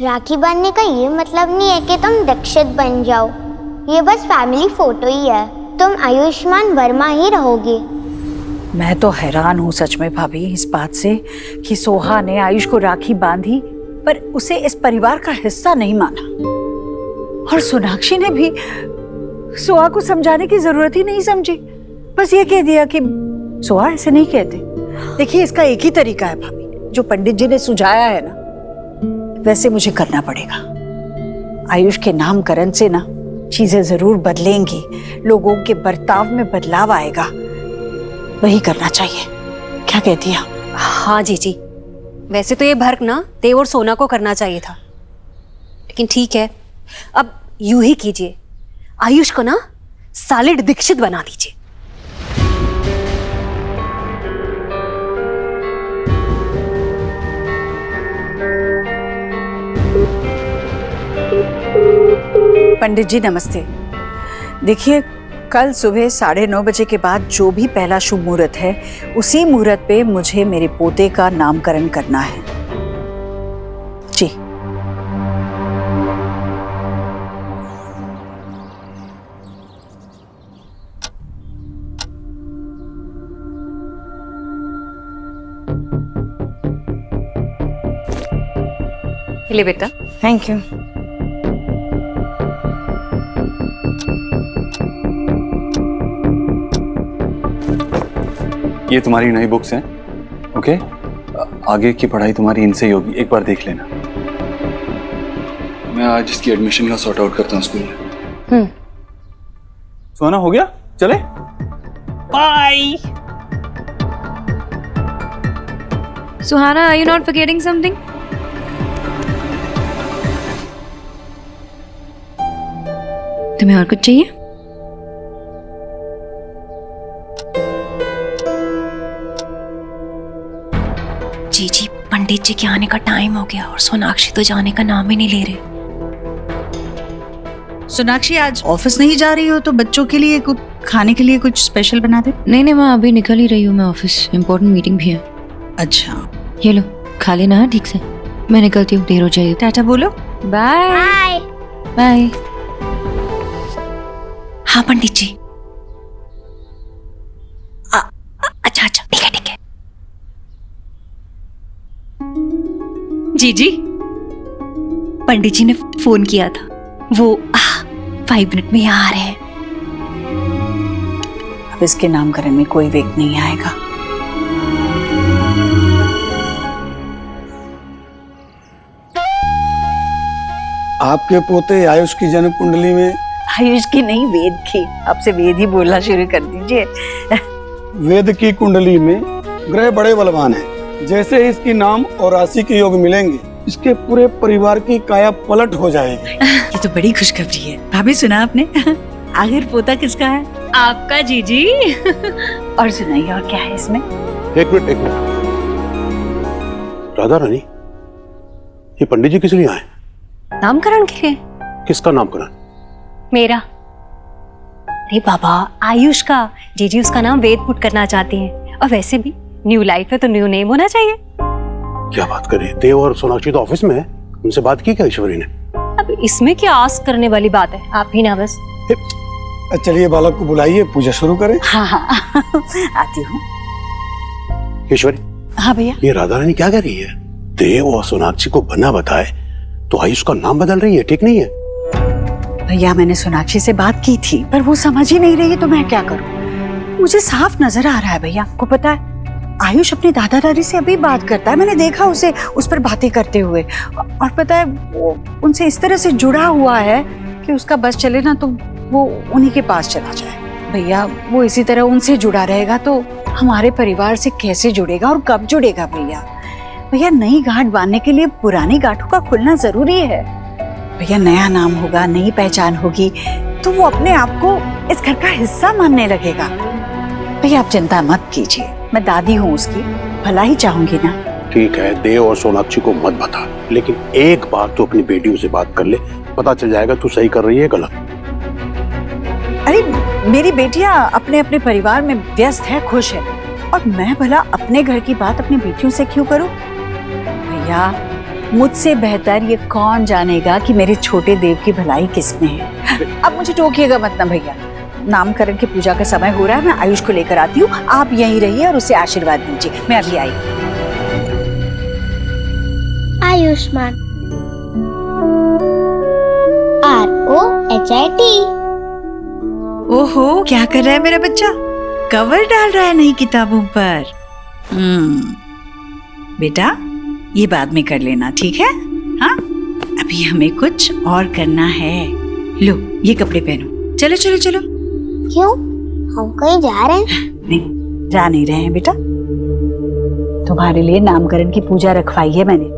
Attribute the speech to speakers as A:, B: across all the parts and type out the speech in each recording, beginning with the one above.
A: राखी बांधने का ये मतलब नहीं है कि तुम दीक्षित बन जाओ। ये बस फैमिली फोटो ही है। तुम आयुष्मान वर्मा ही रहोगे।
B: मैं तो हैरान हूँ सच में भाभी इस बात से कि सोहा ने आयुष को राखी बांधी पर उसे इस परिवार का हिस्सा नहीं माना। और सोनाक्षी ने भी सोहा को समझाने की जरूरत ही नहीं समझी, बस ये कह दिया कि सोहा ऐसे नहीं कहते। देखिए इसका एक ही तरीका है भाभी, जो पंडित जी ने सुझाया है ना वैसे मुझे करना पड़ेगा। आयुष के नामकरण से ना चीजें जरूर बदलेंगी, लोगों के बर्ताव में बदलाव आएगा, वही करना चाहिए। क्या कहती है?
C: हाँ जीजी, वैसे तो ये भर्क ना देव और सोना को करना चाहिए था, लेकिन ठीक है, अब यूं ही कीजिए, आयुष को ना सॉलिड दीक्षित बना दीजिए।
B: पंडित जी नमस्ते। देखिए कल सुबह 9:30 बजे के बाद जो भी पहला शुभ मुहूर्त है उसी मुहूर्त पे मुझे मेरे पोते का नामकरण करना है जी।
C: ले बेटा।
B: Thank you.
D: ये तुम्हारी नई बुक्स हैं, ओके? आगे की पढ़ाई तुम्हारी इनसे ही होगी, एक बार देख लेना। मैं आज इसकी एडमिशन का सॉर्ट आउट करता हूँ स्कूल में। सोना हो गया, चले?
C: Bye.
E: Suhana, are you not forgetting something? तुम्हें और कुछ चाहिए?
C: जी पंडित जी के आने का टाइम हो गया और सोनाक्षी तो जाने का नाम ही नहीं ले रहे।
B: सोनाक्षी आज ऑफिस नहीं जा रही हो तो बच्चों के लिए कुछ खाने के लिए कुछ स्पेशल बना दे।
E: नहीं मैं अभी निकल ही रही हूँ, मैं ऑफिस, इम्पोर्टेंट मीटिंग भी है।
B: अच्छा
E: ये लो खा लेना है ठीक से, मैं निकलती हूँ, देर हो जाएगी।
B: टाटा बोलो।
E: Bye bye.
C: हाँ पंडित जी। अच्छा ठीक है जी पंडित जी ने फोन किया था, वो 5 मिनट में आ रहे हैं।
B: अब इसके नामकरण में कोई वेग नहीं आएगा।
F: आपके पोते आयुष की जन्म कुंडली में
B: आयुष की नहीं वेद की, आपसे वेद ही बोलना शुरू कर दीजिए।
F: वेद की कुंडली में ग्रह बड़े बलवान हैं। जैसे इसकी नाम और राशि के योग मिलेंगे, इसके पूरे परिवार की काया पलट हो जाएगी।
B: ये तो बड़ी खुशखबरी है। भाभी सुना आपने? आखिर पोता किसका है?
E: आपका जीजी।
B: और सुनाइए और क्या है इसमें?
G: एक मिनट राधा रानी, ये पंडित जी किस लिए आए?
C: नामकरण के लिए।
G: किसका नामकरण?
C: मेरा। अरे बाबा, आयुष का। जीजी उसका नाम वेद पुट करना चाहती हैं, और वैसे भी न्यू लाइफ है तो न्यू नेम होना चाहिए।
G: क्या बात करें, देव और सोनाक्षी तो ऑफिस में है, उनसे बात की क्या ईश्वरी ने?
C: अब इसमें क्या आस्क करने वाली बात है, आप ही ना बस।
F: चलिए बालक को बुलाइए, पूजा शुरू करें।
B: हाँ आती हूँ।
G: ईश्वरी।
B: हाँ भैया।
G: ये राधा रानी क्या कह रही है? देव और सोनाक्षी को बना बताए तो आयुष का नाम बदल रही है, ठीक नहीं है?
B: भैया मैंने सोनाक्षी से बात की थी पर वो समझ ही नहीं रही, तो मैं क्या करूं? मुझे साफ नजर आ रहा है भैया, आपको पता है आयुष अपने दादा दादी से अभी बात करता है, मैंने देखा उसे उस पर बातें करते हुए, और पता है वो उनसे इस तरह से जुड़ा हुआ है कि उसका बस चले ना तो वो उन्हीं के पास चला जाए। भैया वो इसी तरह उनसे जुड़ा रहेगा तो हमारे परिवार से कैसे जुड़ेगा और कब जुड़ेगा? भैया नई गांठ बांधने के लिए पुरानी गांठों का खुलना जरूरी है। भैया नया नाम होगा, नई पहचान होगी तो वो अपने आप को इस घर का हिस्सा मानने लगेगा। भैया आप चिंता मत कीजिए, मैं दादी हूँ उसकी, भला ही चाहूंगी ना।
G: ठीक है, देव और सोनाक्षी को मत बता, लेकिन एक बार तो अपनी बेटियों से बात कर ले, पता चल जाएगा तू सही कर रही है गलत।
B: अरे मेरी बेटियां अपने अपने परिवार में व्यस्त है, खुश है, और मैं भला अपने घर की बात अपनी बेटियों से क्यों करूं? भैया मुझसे बेहतर ये कौन जानेगा कि मेरे छोटे देव की भलाई किसमें है। अब मुझे टोकिएगा मत ना भैया, नामकरण की पूजा का समय हो रहा है, मैं आयुष को लेकर आती हूँ, आप यहीं रहिए और उसे आशीर्वाद दीजिए, मैं अभी आई।
A: आयुष्मान, ROHIT।
B: ओहो, क्या कर रहा है मेरा बच्चा? कवर डाल रहा है नई किताबों पर। बेटा ये बाद में कर लेना, ठीक है? हाँ, अभी हमें कुछ और करना है। लो ये कपड़े पहनो, चलो चलो चलो।
A: क्यों, हम कहीं जा रहे हैं?
B: नहीं, जा नहीं रहे हैं बेटा, तुम्हारे लिए नामकरण की पूजा रखवाई है मैंने।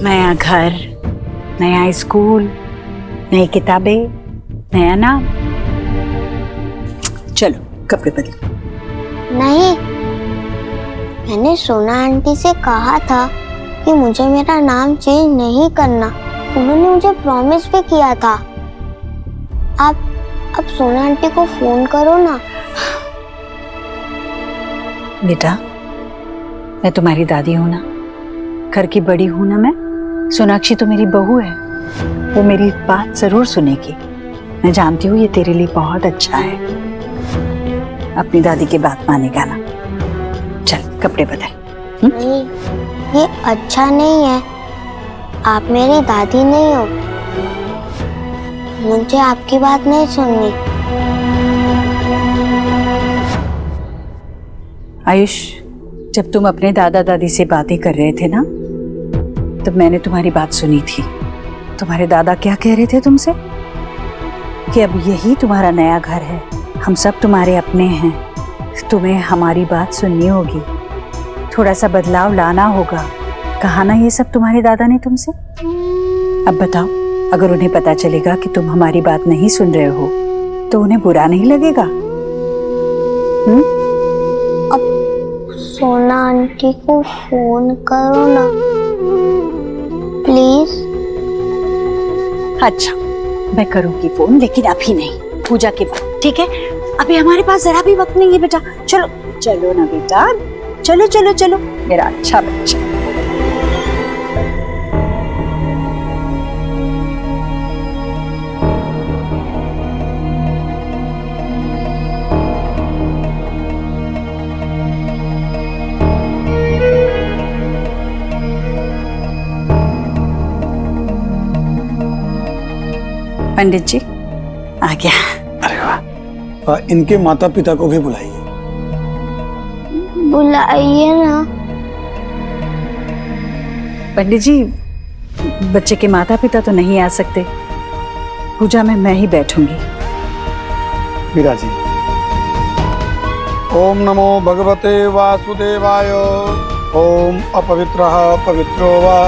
B: नया घर, नया स्कूल, नई किताबें, नया नाम। चलो कपड़े बदलो।
A: नहीं, मैंने सोना आंटी से कहा था कि मुझे मेरा नाम चेंज नहीं करना, उन्होंने मुझे प्रॉमिस भी किया था। आप सोना आंटी को फोन करो ना।
B: बेटा मैं तुम्हारी दादी हूं ना, घर की बड़ी हूं ना मैं। सोनाक्षी तो मेरी बहू है, वो मेरी बात जरूर सुनेगी। मैं जानती हूँ ये तेरे लिए बहुत अच्छा है, अपनी दादी की बात मानेगा ना। चल कपड़े बदल।
A: नहीं, ये अच्छा नहीं है, आप मेरी दादी नहीं हो, मुझे आपकी बात नहीं सुननी।
B: आयुष, जब तुम अपने दादा दादी से बातें कर रहे थे ना, तब मैंने तुम्हारी बात सुनी थी। तुम्हारे दादा क्या कह रहे थे तुमसे? कि अब यही तुम्हारा नया घर है, हम सब तुम्हारे अपने हैं, तुम्हें हमारी बात सुननी होगी, थोड़ा सा बदलाव लाना होगा। कहा ना ये सब तुम्हारे दादा ने तुमसे? अब बताओ, अगर उन्हें पता चलेगा कि तुम हमारी बात नहीं सुन रहे हो तो उन्हें बुरा नहीं लगेगा?
A: अब सोना आंटी को फोन करो ना प्लीज।
B: अच्छा मैं करूंगी फोन, लेकिन अभी नहीं, पूजा के बाद, ठीक है? अभी हमारे पास जरा भी वक्त नहीं है बेटा। चलो चलो ना बेटा, चलो चलो चलो मेरा अच्छा बच्चा। पंडित जी आ गया।
F: अरे वाह, इनके माता पिता को भी बुलाइए।
A: बुलाइए ना।
B: पंडित जी, बच्चे के माता पिता तो नहीं आ सकते, पूजा में मैं ही बैठूंगी।
F: विराजी। ओम नमो भगवते वासुदेवाय। ओम अपवित्रः पवित्रो वा।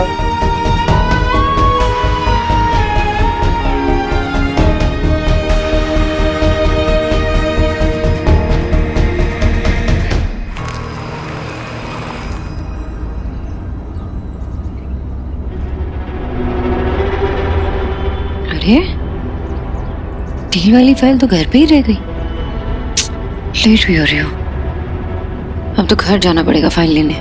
E: अरे डील वाली फाइल तो घर पे ही रह गई, लेट भी हो रही हो। अब तो घर जाना पड़ेगा फाइल लेने।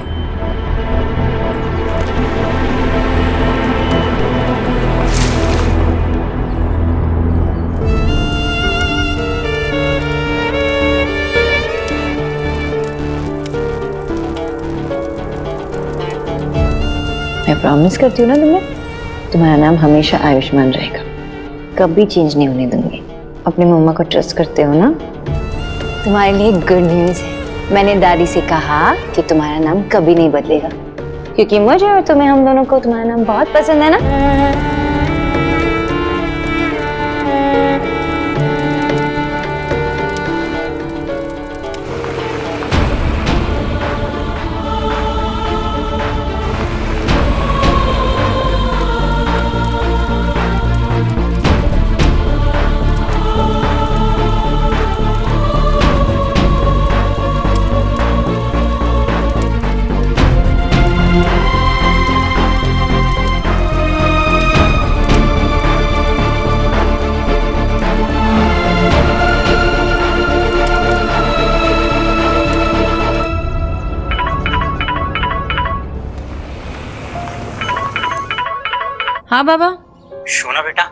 H: मैं प्रॉमिस करती हूँ ना तुम्हें, तुम्हारा नाम हमेशा आयुष्मान रहेगा, कभी चेंज नहीं होने दूंगी। अपनी मम्मा को ट्रस्ट करते हो ना? तुम्हारे लिए गुड न्यूज़ है, मैंने दादी से कहा कि तुम्हारा नाम कभी नहीं बदलेगा, क्योंकि मुझे और तुम्हें, हम दोनों को तुम्हारा नाम बहुत पसंद है ना।
E: हाँ बाबा।
I: सोना बेटा,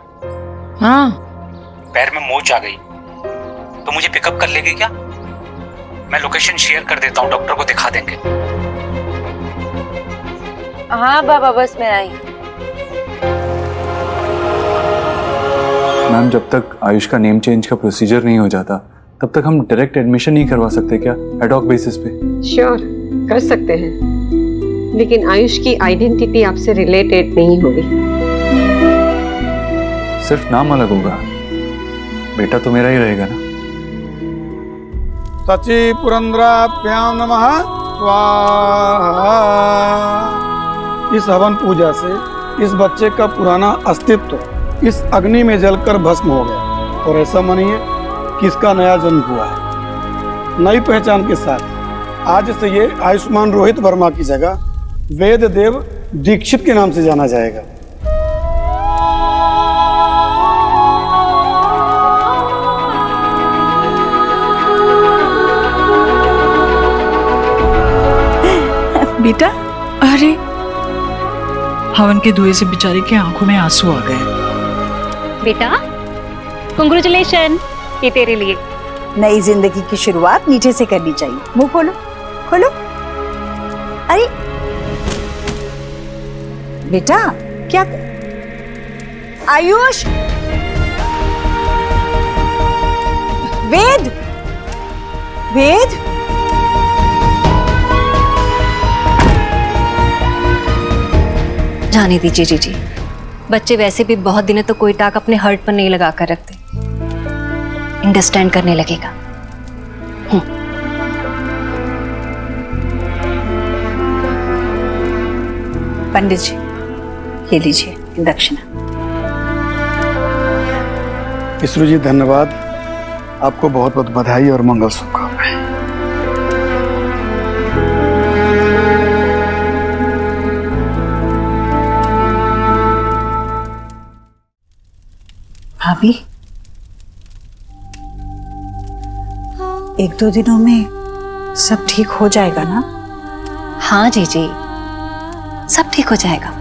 E: हाँ
I: पैर में मोच आ गई तो मुझे पिकअप कर लेगी क्या? मैं लोकेशन शेयर कर देता हूँ, डॉक्टर को दिखा देंगे।
E: हाँ बाबा, बस मैं आई।
D: मैम, जब तक आयुष का नेम चेंज का प्रोसीजर नहीं हो जाता तब तक हम डायरेक्ट एडमिशन नहीं करवा सकते क्या, एडॉक बेसिस पे?
J: श्योर, कर सकते हैं, लेकिन आयुष की आइडेंटिटी आपसे रिलेटेड नहीं होगी।
D: सिर्फ नाम अलग होगा, बेटा तो मेरा ही रहेगा ना।
F: सची पुरंद्राभ्याम नमः स्वाहा। इस हवन पूजा से इस बच्चे का पुराना अस्तित्व इस अग्नि में जलकर भस्म हो गया और ऐसा मानिए कि इसका नया जन्म हुआ है, नई पहचान के साथ। आज से ये आयुष्मान रोहित वर्मा की जगह वेद देव दीक्षित के नाम से जाना जाएगा।
B: बेटा, अरे हवन के धुएं से बेचारे की आंखों में आंसू आ गए।
C: बेटा कांग्रेचुलेशन, ये तेरे लिए।
B: नई जिंदगी की शुरुआत नीचे से करनी चाहिए। मुंह खोलो, खोलो। अरे बेटा, क्या आयुष, वेद, वेद,
C: जाने दीजिए जीजी, बच्चे वैसे भी बहुत दिनों तो कोई टाक अपने हर्ट पर नहीं लगा कर रखते, अंडरस्टैंड करने लगेगा।
B: पंडित जी, ये लीजिए दक्षिणा।
F: ईश्वर जी धन्यवाद, आपको बहुत बहुत बधाई और मंगल शुभकामनाएं।
B: भाभी, एक दो दिनों में सब ठीक हो जाएगा ना?
C: हाँ जीजी, सब ठीक हो जाएगा।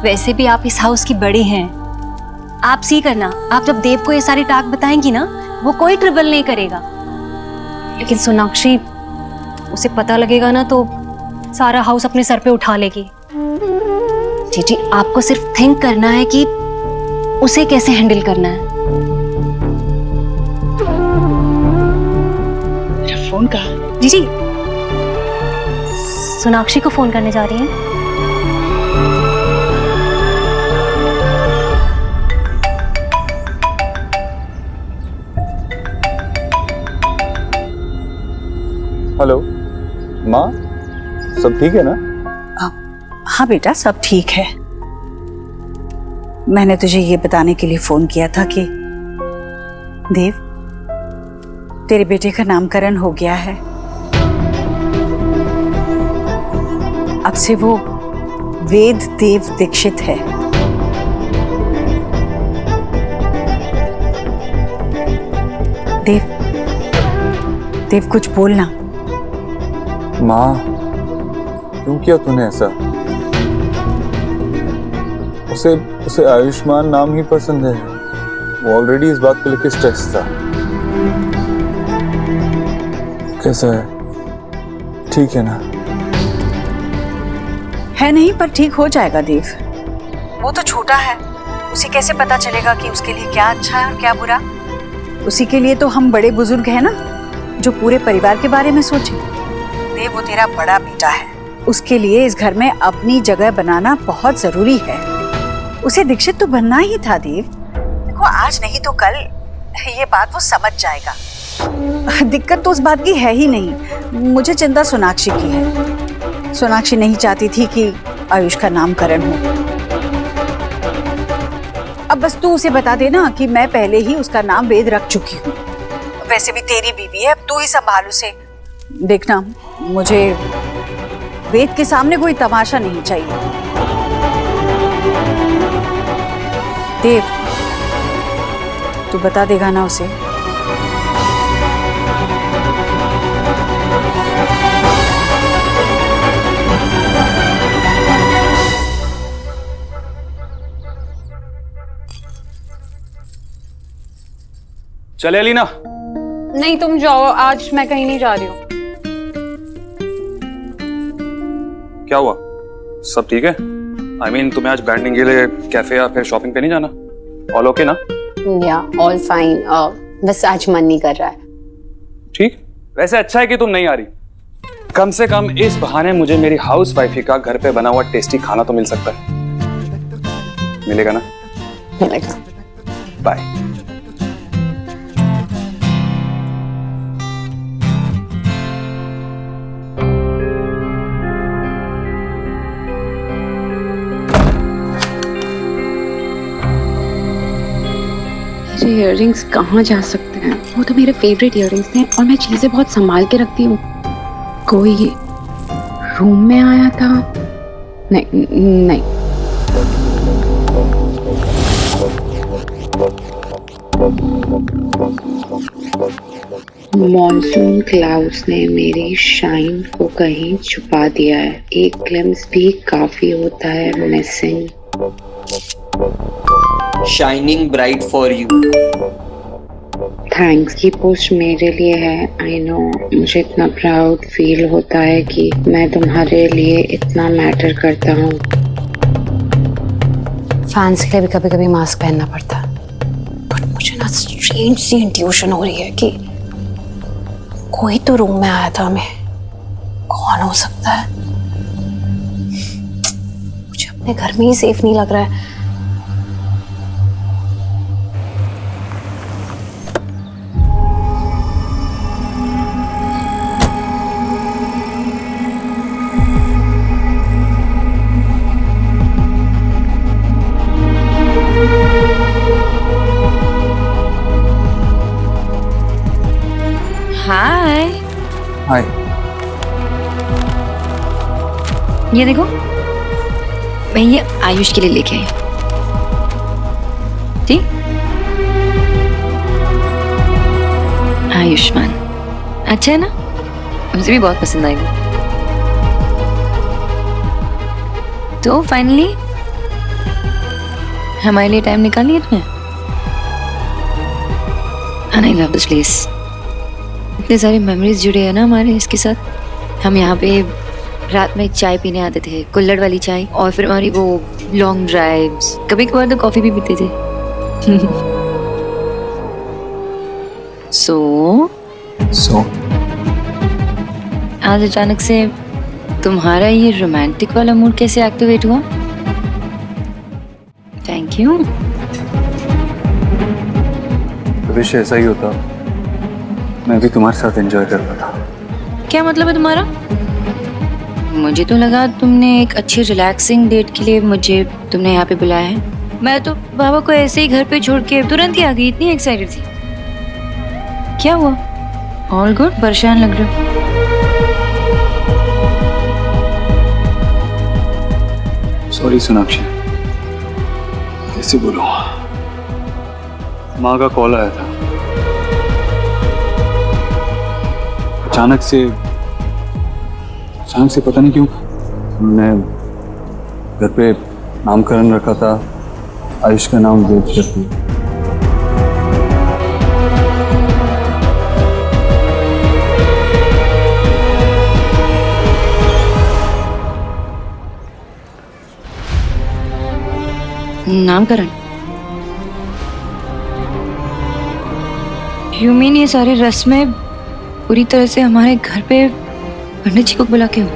C: वैसे भी आप इस हाउस की बड़ी हैं, आप सी करना। आप जब देव को ये सारी टाक बताएंगी ना, वो कोई ट्रबल नहीं करेगा। लेकिन सोनाक्षी, उसे पता लगेगा ना तो सारा हाउस अपने सर पे उठा लेगी। जीजी, आपको सिर्फ थिंक करना है कि उसे कैसे हैंडल करना है।
B: मेरा फोन कहाँ?
C: जीजी, सोनाक्षी को फोन करने जा रही हैं।
D: हेलो माँ, सब ठीक है ना?
B: हाँ बेटा, सब ठीक है। मैंने तुझे ये बताने के लिए फोन किया था कि देव, तेरे बेटे का नामकरण हो गया है। अब से वो वेद देव दीक्षित है। देव, देव कुछ बोलना।
D: माँ, क्यों किया तूने ऐसा? उसे उसे आयुष्मान नाम ही पसंद है। वो ऑलरेडी इस बात को लेकर स्ट्रेस था। कैसा है? ठीक है ना?
B: है नहीं, पर ठीक हो जाएगा देव। वो तो छोटा है, उसे कैसे पता चलेगा कि उसके लिए क्या अच्छा है और क्या बुरा। उसी के लिए तो हम बड़े बुजुर्ग हैं ना, जो पूरे परिवार के बारे में सोचे। देव, वो तेरा बड़ा बेटा है, उसके लिए इस घर में अपनी जगह बनाना बहुत जरूरी है। उसे दीक्षित तो बनना ही था देव। देखो, आज नहीं तो कल ये बात वो समझ जाएगा। दिक्कत तो उस बात की है ही नहीं, मुझे चिंता सोनाक्षी की है। सोनाक्षी नहीं चाहती थी कि आयुष का नामकरण हो। अब बस तू उसे बता देना कि मैं पहले ही उसका नाम वेद रख चुकी हूँ। वैसे भी तेरी बीवी है, अब तू ही संभाल उसे। देखना, मुझे वेद के सामने कोई तमाशा नहीं चाहिए। देव, तू बता देगा ना उसे?
D: चले अलीना।
K: नहीं तुम जाओ, आज मैं कहीं नहीं जा रही हूँ।
D: क्या हुआ, सब ठीक है? I mean, तुम्हें आज बैंडिंग के लिए कैफे या फिर शॉपिंग पे नहीं जाना? ऑल ओके ना?
K: या ऑल फाइन, बस आज मन नहीं कर रहा है।
D: ठीक, वैसे अच्छा है कि तुम नहीं आ रही। कम से कम इस बहाने मुझे मेरी हाउस वाइफी का घर पे बना हुआ टेस्टी खाना तो मिल सकता है। मिलेगा ना?
K: मिलेगा।
D: बाय।
E: मेरे इयररिंग्स कहाँ जा सकते हैं? वो तो मेरे फेवरेट इयररिंग्स हैं और मैं चीजें बहुत संभाल के रखती हूँ। कोई रूम में आया था? नहीं नहीं। मॉनसून क्लाउड्स ने मेरी शाइन को कहीं छुपा दिया है। एक ग्लिम्स भी काफी होता है missing.
L: Shining bright for you.
E: Thanks की पोस्ट मेरे लिए है। आई नो, मुझे इतना प्राउड फील होता है कि मैं तुम्हारे लिए इतना मैटर करता हूँ।
K: फैंस के लिए भी कभी कभी मास्क पहनना पड़ता है। बट मुझे ना स्ट्रेंज सी इंट्यूशन हो रही है कि कोई तो रूम में आया था हमें। कौन हो सकता है? मुझे अपने घर में ही सेफ नहीं लग रहा है।
E: हाय।
D: हाय।
E: ये देखो, मैं ये आयुष के लिए लेके आई। ठीक, आयुष्मान अच्छा है ना? मुझे भी बहुत पसंद आएगा। तो फाइनली हमारे लिए टाइम निकाल लिया तुमने। And I love this place. इतने सारे मेमोरीज जुड़े हैं ना हमारे इसके साथ। हम यहाँ पे रात में चाय पीने आते थे, कुल्हड़ वाली चाय, और फिर हमारी वो लॉन्ग ड्राइव्स, कभी कभार तो कॉफी भी पीते थे।
D: सो
E: आज अचानक से तुम्हारा ये रोमांटिक वाला मूड कैसे एक्टिवेट हुआ? Thank you.
D: विश ऐसा ही होता, मैं भी तुम्हारे साथ एंजॉय कर रहा था।
E: क्या मतलब है तुम्हारा? मुझे तो लगा तुमने एक अच्छी रिलैक्सिंग डेट के लिए मुझे तुमने यहाँ पे बुलाया है। मैं तो बाबा को ऐसे ही घर पे छोड़ के तुरंत ही आ गई, इतनी एक्साइटेड थी। क्या हुआ? All good? परेशान लग रहे हो।
D: सॉरी सोनाक्षी, कैसे बोलूं? माँ का कॉल आया था। अचानक से पता नहीं क्यों मैं घर पे नामकरण रखा था, आयुष का नाम वेद करती।
E: नामकरण? यू मीन ये सारी रस्में पूरी तरह से हमारे घर पे पंडित जी को बुला के हो?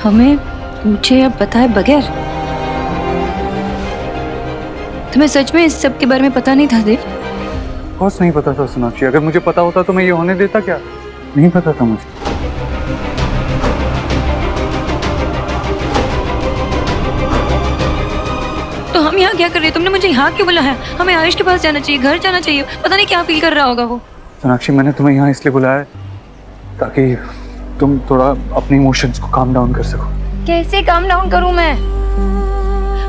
E: हमें पूछे या बताए बगैर? तुम्हें सच में इस सब के बारे में पता नहीं था देव?
D: कुछ नहीं पता था सोनाक्षी, अगर मुझे पता होता तो मैं ये होने देता क्या? नहीं पता था मुझे।
E: तो हम यहाँ क्या कर रहे हैं? तुमने मुझे यहाँ क्यों बुलाया? हमें आयुष के पास जाना चाहिए, घर जाना चाहिए। पता नहीं क्या फील कर रहा होगा वो।
D: सोनाक्षी, मैंने तुम्हें यहाँ इसलिए बुलाया है ताकि तुम थोड़ा अपने इमोशंस को काम डाउन कर सको।
E: कैसे काम डाउन करूं मैं?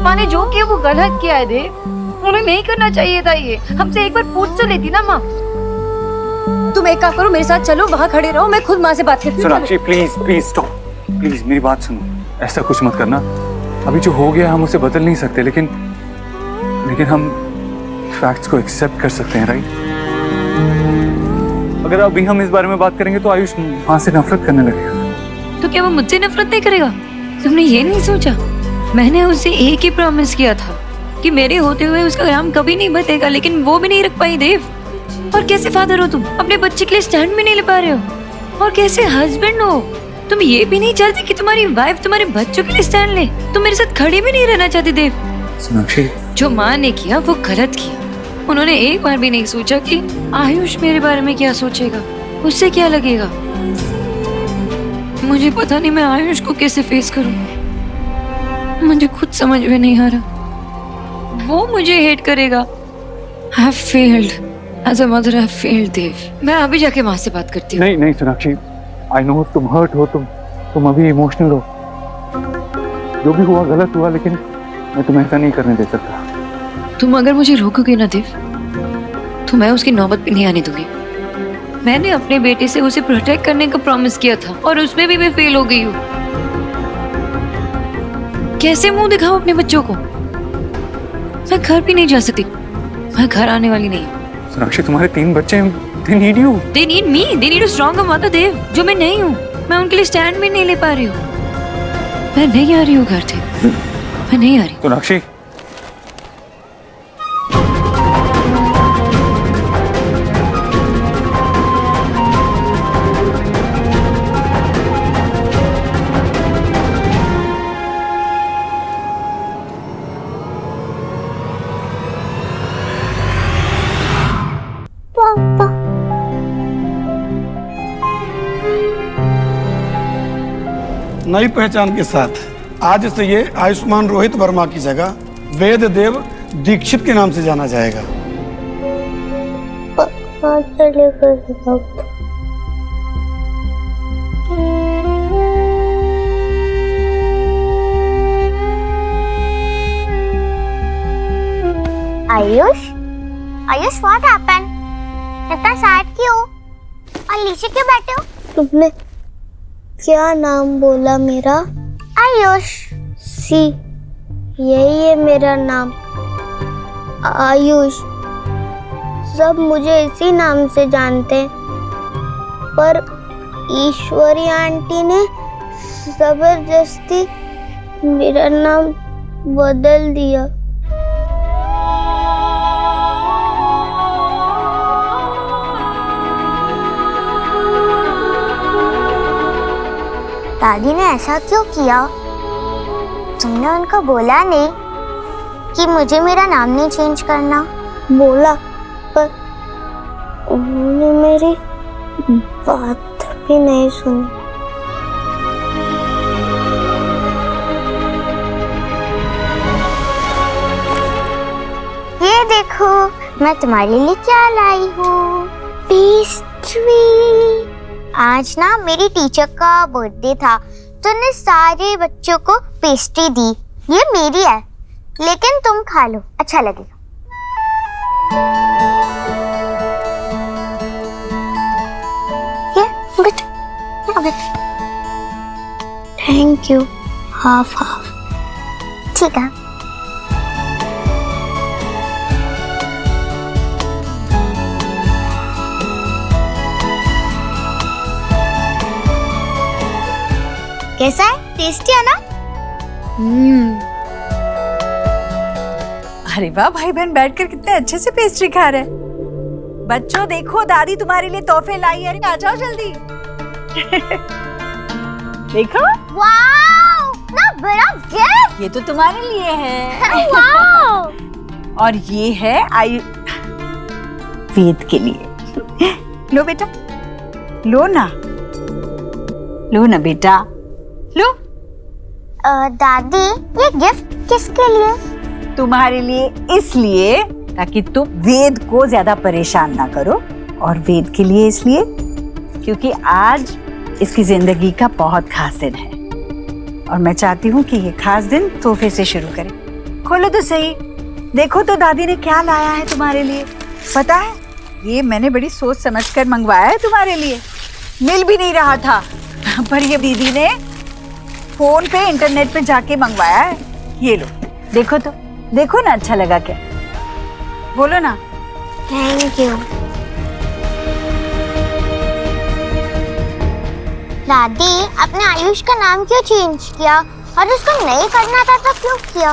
E: माँ ने जो किया वो गलत किया है देव। उन्हें नहीं करना चाहिए था ये। हमसे एक बार पूछ तो लेती ना माँ।
C: तुम एक काम करो, मेरे साथ चलो, वहाँ खड़े रहो, मैं खुद माँ से बात करती हूँ।
D: सोनाक्षी प्लीज स्टॉप, प्लीज मेरी बात सुनो। ऐसा कुछ मत करना। अभी जो हो गया हम उसे बदल नहीं सकते, लेकिन हम फैक्ट्स को एक्सेप्ट कर सकते हैं, राइट? अगर अभी हम इस बारे में बात करेंगे तो आयुष वहां से नफरत करने लगेगा।
E: तो क्या वो मुझसे नफरत नहीं करेगा? तुमने ये नहीं सोचा? मैंने उसे एक ही प्रॉमिस किया था कि मेरे होते हुए उसका नाम कभी नहीं बतेगा, लेकिन वो भी नहीं रख पाई देव। और कैसे फादर हो तुम? अपने बच्चे के लिए स्टैंड भी नहीं ले पा रहे हो। और कैसे हस्बैंड हो? तुम ये भी नहीं चाहते कि तुम्हारी वाइफ तुम्हारे बच्चों के लिए स्टैंड ले? तुम मेरे साथ खड़ी भी नहीं रहना चाहती देव।
D: सोनाक्षी,
E: जो माँ ने किया वो गलत किया। उन्होंने एक बार भी नहीं सोचा कि आयुष मेरे बारे में क्या सोचेगा, उससे क्या लगेगा। मुझे पता नहीं मैं आयुष को कैसे फेस करूं। मुझे खुद समझ में नहीं आ रहा। वो मुझे हेट करेगा। I have failed. As a mother, I have failed, देव। मैं अभी जाके माँ से बात करती हूँ।
D: नहीं नहीं सोनाक्षी, आई नो तुम हर्ट हो, तुम अभी इमोशनल हो। जो भी हुआ गलत हुआ, लेकिन मैं तुम्हें ऐसा नहीं करने दे सकता।
E: तुम अगर मुझे रोकोगे ना देव, तो मैं उसकी नौबत भी नहीं आने दूंगी। मैंने अपने बेटे से उसे प्रोटेक्ट करने का प्रॉमिस किया था और उसमें भी मैं फेल हो गई हूँ। कैसे मुंह दिखाऊं अपने बच्चों को? मैं घर भी नहीं जा सकती। मैं घर आने वाली नहीं हूँ।
D: सोनाक्षी, तुम्हारे 3 बच्चे हैं, they need you.
E: They need me. They need a stronger mother, देव, जो मैं नहीं हूँ। मैं उनके लिए स्टैंड भी नहीं ले पा रही हूँ। मैं नहीं आ रही हूँ घर से। मैं नहीं आ रही।
D: सोनाक्षी,
A: पापा
F: नई पहचान के साथ आज से ये आयुष्मान रोहित वर्मा की जगह वेद देव दीक्षित के नाम से जाना जाएगा।
A: Ayush, Ayush what happened? इतना सैड क्यों? और नीचे क्यों बैठे हो? तुमने क्या नाम बोला मेरा? आयुष। सी, यही है मेरा नाम, आयुष। सब मुझे इसी नाम से जानते हैं, पर ईश्वरी आंटी ने जबरदस्ती मेरा नाम बदल दिया। दादी ने ऐसा क्यों किया? तुमने उनको बोला नहीं कि मुझे मेरा नाम नहीं चेंज करना? बोला, पर उन्होंने मेरी बात भी नहीं सुनी। ये देखो, मैं तुम्हारे लिए क्या लाई हूँ, पेस्ट्री। आज ना मेरी टीचर का बर्थडे था, तो ने सारे बच्चों को पेस्ट्री दी। ये मेरी है, लेकिन तुम खा लो, अच्छा लगेगा। ये थैंक यू। हाफ हाफ, ठीक है। कैसा है? टेस्टी है ना?
B: अरे वाह, भाई बहन बैठकर कितने अच्छे से पेस्ट्री खा रहे हैं। बच्चों देखो, दादी तुम्हारे लिए तोहफे लाई है, आ जाओ जल्दी। देखो,
A: वाओ, ना बड़ा गिफ्ट।
B: ये तो तुम्हारे लिए है।
A: वाओ।
B: और ये है वेद के लिए। लो बेटा, लो ना बेटा, लो।
A: दादी, ये गिफ्ट किसके लिए?
B: तुम्हारे लिए, इसलिए ताकि तुम वेद को ज्यादा परेशान ना करो, और वेद के लिए इसलिए क्योंकि आज इसकी जिंदगी का बहुत खास दिन है, और मैं चाहती हूँ कि ये खास दिन तोहफे से शुरू करें। खोलो तो सही, देखो तो दादी ने क्या लाया है तुम्हारे लिए। पता है, ये मैंने बड़ी सोच समझकर मंगवाया है तुम्हारे लिए। मिल भी नहीं रहा था, पर ये दीदी ने फोन पे इंटरनेट पे जाके मंगवाया है। ये लो, देखो तो, देखो ना, अच्छा लगा क्या? बोलो ना।
A: Thank you. दादी, आपने आयुष का नाम क्यों चेंज किया? और उसको नहीं करना था तो क्यों किया?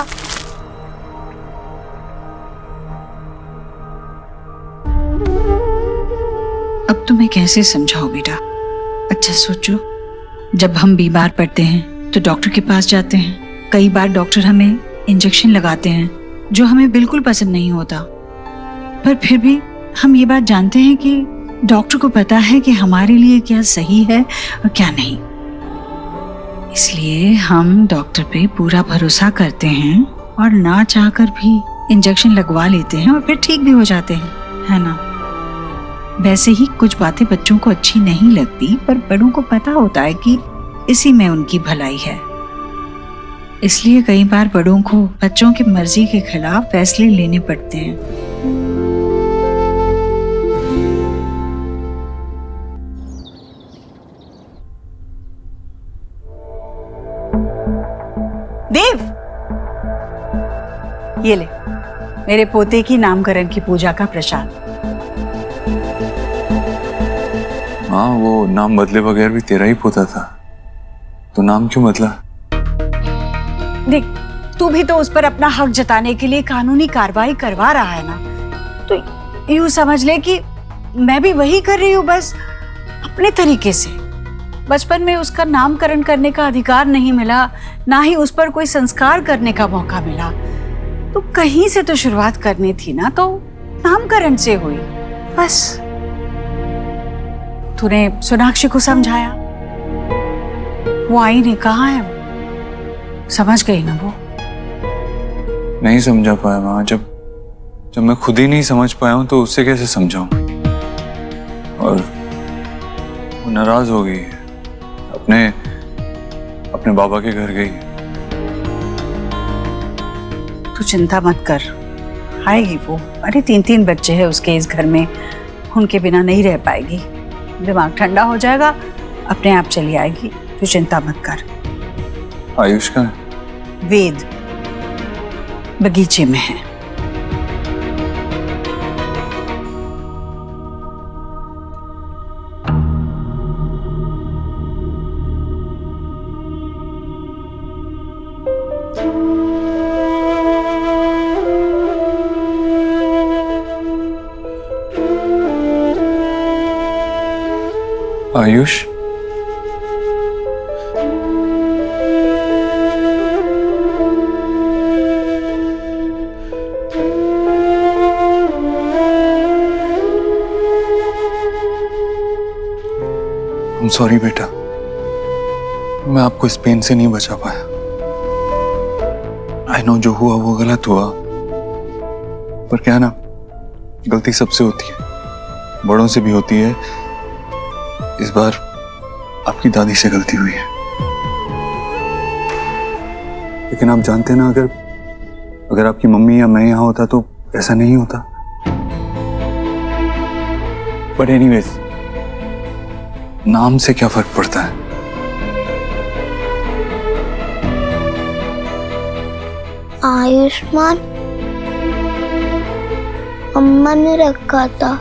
B: अब तुम्हें कैसे समझाओ बेटा? अच्छा सोचो, जब हम बीमार पड़ते हैं तो डॉक्टर के पास जाते हैं। कई बार डॉक्टर हमें इंजेक्शन लगाते हैं जो हमें बिल्कुल पसंद नहीं होता, पर फिर भी हम ये बात जानते हैं कि डॉक्टर को पता है कि हमारे लिए क्या सही है और क्या नहीं। इसलिए हम डॉक्टर पे पूरा भरोसा करते हैं और ना चाहकर भी इंजेक्शन लगवा लेते हैं और फिर ठीक भी हो जाते हैं, है ना? वैसे ही कुछ बातें बच्चों को अच्छी नहीं लगती, पर बड़ों को पता होता है कि इसी में उनकी भलाई है। इसलिए कई बार बड़ों को बच्चों की मर्जी के खिलाफ फैसले लेने पड़ते हैं। देव, ये ले मेरे पोते की नामकरण की पूजा का प्रसाद।
D: हाँ, वो नाम बदले बगैर भी तेरा ही पोता था, तो नाम क्यों बदला?
B: देख, तू भी तो उस पर अपना हक जताने के लिए कानूनी कार्रवाई करवा रहा है ना, तो यूं समझ ले कि मैं भी वही कर रही हूँ, बस अपने तरीके से। बचपन में उसका नामकरण करने का अधिकार नहीं मिला, ना ही उस पर कोई संस्कार करने का मौका मिला, तो कहीं से तो शुरुआत करनी थी ना, तो नामकरण से हुई बस। तूने सोनाक्षी को समझाया, वो आई नहीं, कहाँ है वो? समझ गई ना वो?
D: नहीं समझा पाया माँ। जब मैं खुद ही नहीं समझ पाया हूँ तो उससे कैसे समझाऊं? और वो नाराज हो गई, अपने बाबा के घर गई।
B: तू चिंता मत कर, आएगी वो। अरे 3 बच्चे हैं उसके इस घर में, उनके बिना नहीं रह पाएगी। दिमाग ठंडा हो जाएगा, अपने आप चली आएगी, तू चिंता मत कर।
D: आयुष का
B: वेद बगीचे में है।
D: आयुष, I'm sorry बेटा, मैं आपको इस पेन से नहीं बचा पाया। I know जो हुआ वो गलत हुआ, पर क्या ना, गलती सबसे होती है, बड़ों से भी होती है। इस बार आपकी दादी से गलती हुई है, लेकिन आप जानते हैं ना, अगर आपकी मम्मी या मैं यहाँ होता तो ऐसा नहीं होता। बट एनीवेज, नाम से क्या फर्क पड़ता है?
A: आयुष्मान अम्मा ने रखा था।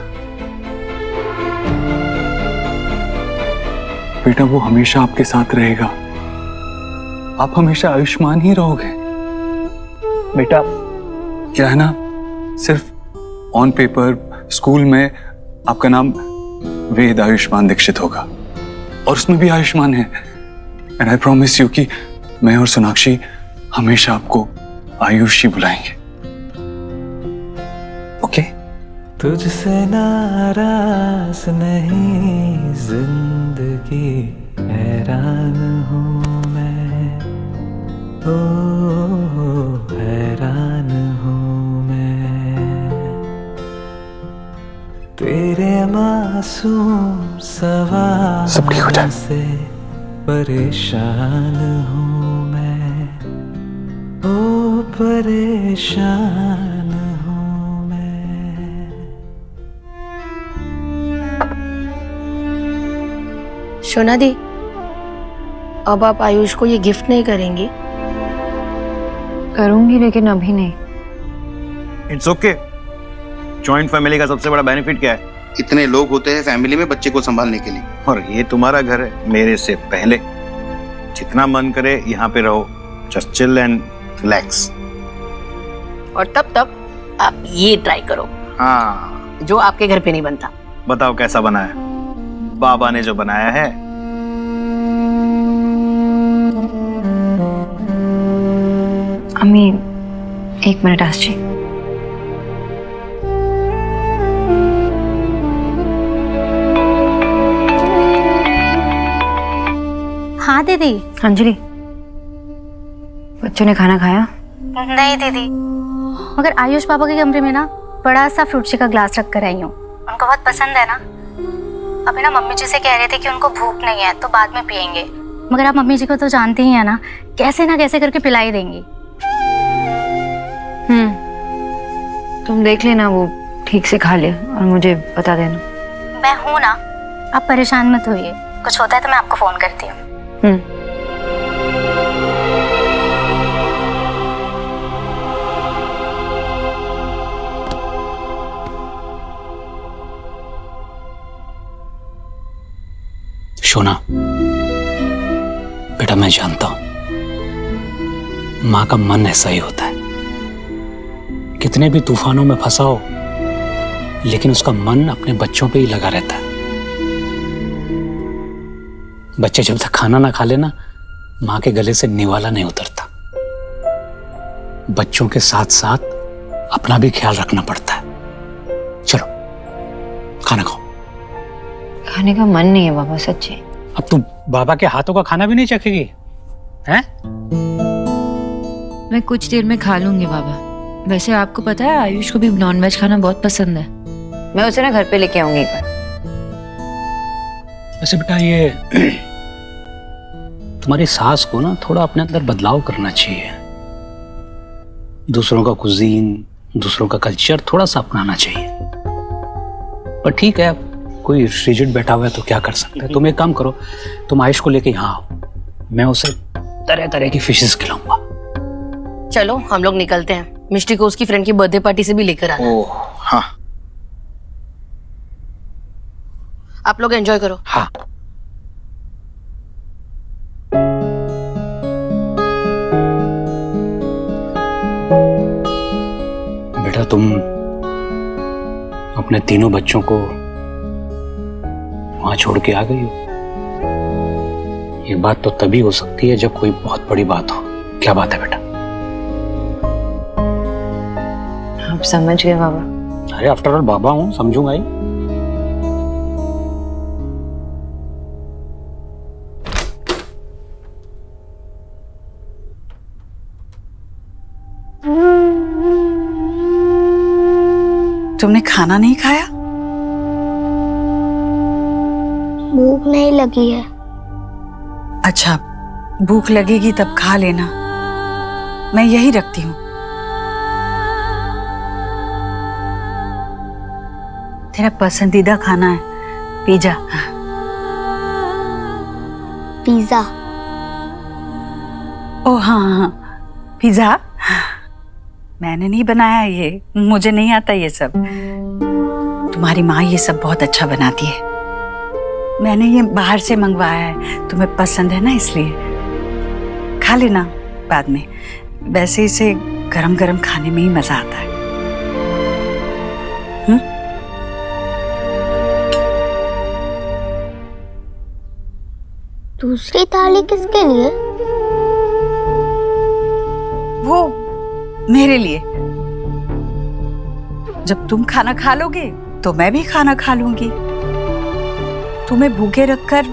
D: बेटा, वो हमेशा आपके साथ रहेगा, आप हमेशा आयुष्मान ही रहोगे। बेटा, क्या है ना, सिर्फ ऑन पेपर स्कूल में आपका नाम वेद आयुष्मान दीक्षित होगा, और उसमें भी आयुष्मान है। एंड आई प्रॉमिस यू कि मैं और सोनाक्षी हमेशा आपको आयुष ही बुलाएंगे, ओके?
M: तुझसे नाराज नहीं जिंदगी, हैरान हूँ मैं, ओ हैरान हूँ मैं, तेरे मासूम सवाल से परेशान हूँ मैं, ओ परेशान हूँ मैं।
K: शोना दी, अब आप आयुष को ये गिफ्ट नहीं करेंगी?
H: करूंगी, लेकिन अभी नहीं।
N: इट्स ओके, जॉइंट फैमिली का सबसे बड़ा बेनिफिट क्या है?
O: इतने लोग होते हैं फैमिली में बच्चे को संभालने के लिए।
N: और ये तुम्हारा घर है मेरे से पहले। जितना मन करे यहाँ पे रहो, जस्ट चिल एंड रिलैक्स।
K: और तब तक आप ये ट्राई करो।
N: हाँ,
K: जो आपके घर पे नहीं बनता।
N: बताओ कैसा बना है? बाबा ने जो बनाया है।
E: अम्मी, एक मिनट आस जी।
P: हाँ दीदी।
E: अंजलि, बच्चों ने खाना खाया?
P: नहीं दीदी, मगर आयुष पापा के कमरे में ना बड़ा सा फ्रूट शी का ग्लास रख कर आई हूँ। उनको बहुत पसंद है ना। अभी ना मम्मी जी से कह रहे थे कि उनको भूख नहीं है तो बाद में पियेंगे, मगर आप मम्मी जी को तो जानते ही हैं ना, कैसे ना कैसे करके पिला ही देंगी।
E: तुम देख लेना, वो ठीक से खा ले और मुझे बता देना।
P: मैं हूँ ना, आप परेशान मत होइए। कुछ होता है तो मैं आपको फोन करती हूँ।
I: शोना बेटा, मैं जानता हूं मां का मन ऐसा ही होता है। कितने भी तूफानों में फंसा हो, लेकिन उसका मन अपने बच्चों पे ही लगा रहता है। बच्चे जब तक खाना ना खा लेना, मां के गले से निवाला नहीं उतरता। बच्चों के साथ साथ अपना भी ख्याल रखना पड़ता है। चलो खाना खाओ।
E: खाने का मन नहीं है बाबा, सच्ची।
I: अब तू बाबा के हाथों का खाना भी नहीं चखेगी हैं?
E: मैं कुछ देर में खा लूंगी बाबा। वैसे आपको पता है आयुष को भी नॉनवेज खाना बहुत पसंद है।
H: मैं उसे ना घर पे लेके आऊंगी एक बार।
I: वैसे बेटा, ये तुम्हारी सास को ना थोड़ा अपने अंदर बदलाव करना चाहिए। दूसरों का कुजीन, दूसरों का कल्चर थोड़ा सा अपनाना चाहिए। पर ठीक है, कोई रिजिड बैठा हुआ है तो क्या कर सकते हैं। तुम एक काम करो, तुम आयुष को लेके यहाँ आओ, मैं उसे तरह तरह की फिशेस खिलाऊंगा।
K: चलो हम लोग निकलते हैं। मिष्टी को उसकी फ्रेंड की बर्थडे पार्टी से भी लेकर आना।
N: ओह हाँ,
K: आप लोग एंजॉय करो।
I: हाँ। बेटा, तुम अपने तीनों बच्चों को वहां छोड़ के आ गई हो। ये बात तो तभी हो सकती है जब कोई बहुत बड़ी बात हो। क्या बात है बेटा?
H: आप समझ गए बाबा?
I: अरे आफ्टर ऑल बाबा हूं, समझूंगा ही।
B: तुमने खाना नहीं खाया?
A: भूख नहीं लगी है।
B: अच्छा, भूख लगेगी तब खा लेना, मैं यही रखती हूँ। तेरा पसंदीदा खाना है पिज्जा।
A: पिज्जा?
B: ओ हाँ हाँ, पिज्जा मैंने नहीं बनाया, ये मुझे नहीं आता ये सब। तुम्हारी माँ ये सब बहुत अच्छा बनाती है। मैंने ये बाहर से मंगवाया है, तुम्हें पसंद है ना इसलिए। खा लेना बाद में। वैसे इसे गरम गरम खाने में ही मजा आता है।
A: दूसरी थाली किसके लिए?
B: वो मेरे लिए। जब तुम खाना खा लोगे तो मैं भी खाना खा लूंगी। तुम्हें भूखे रखकर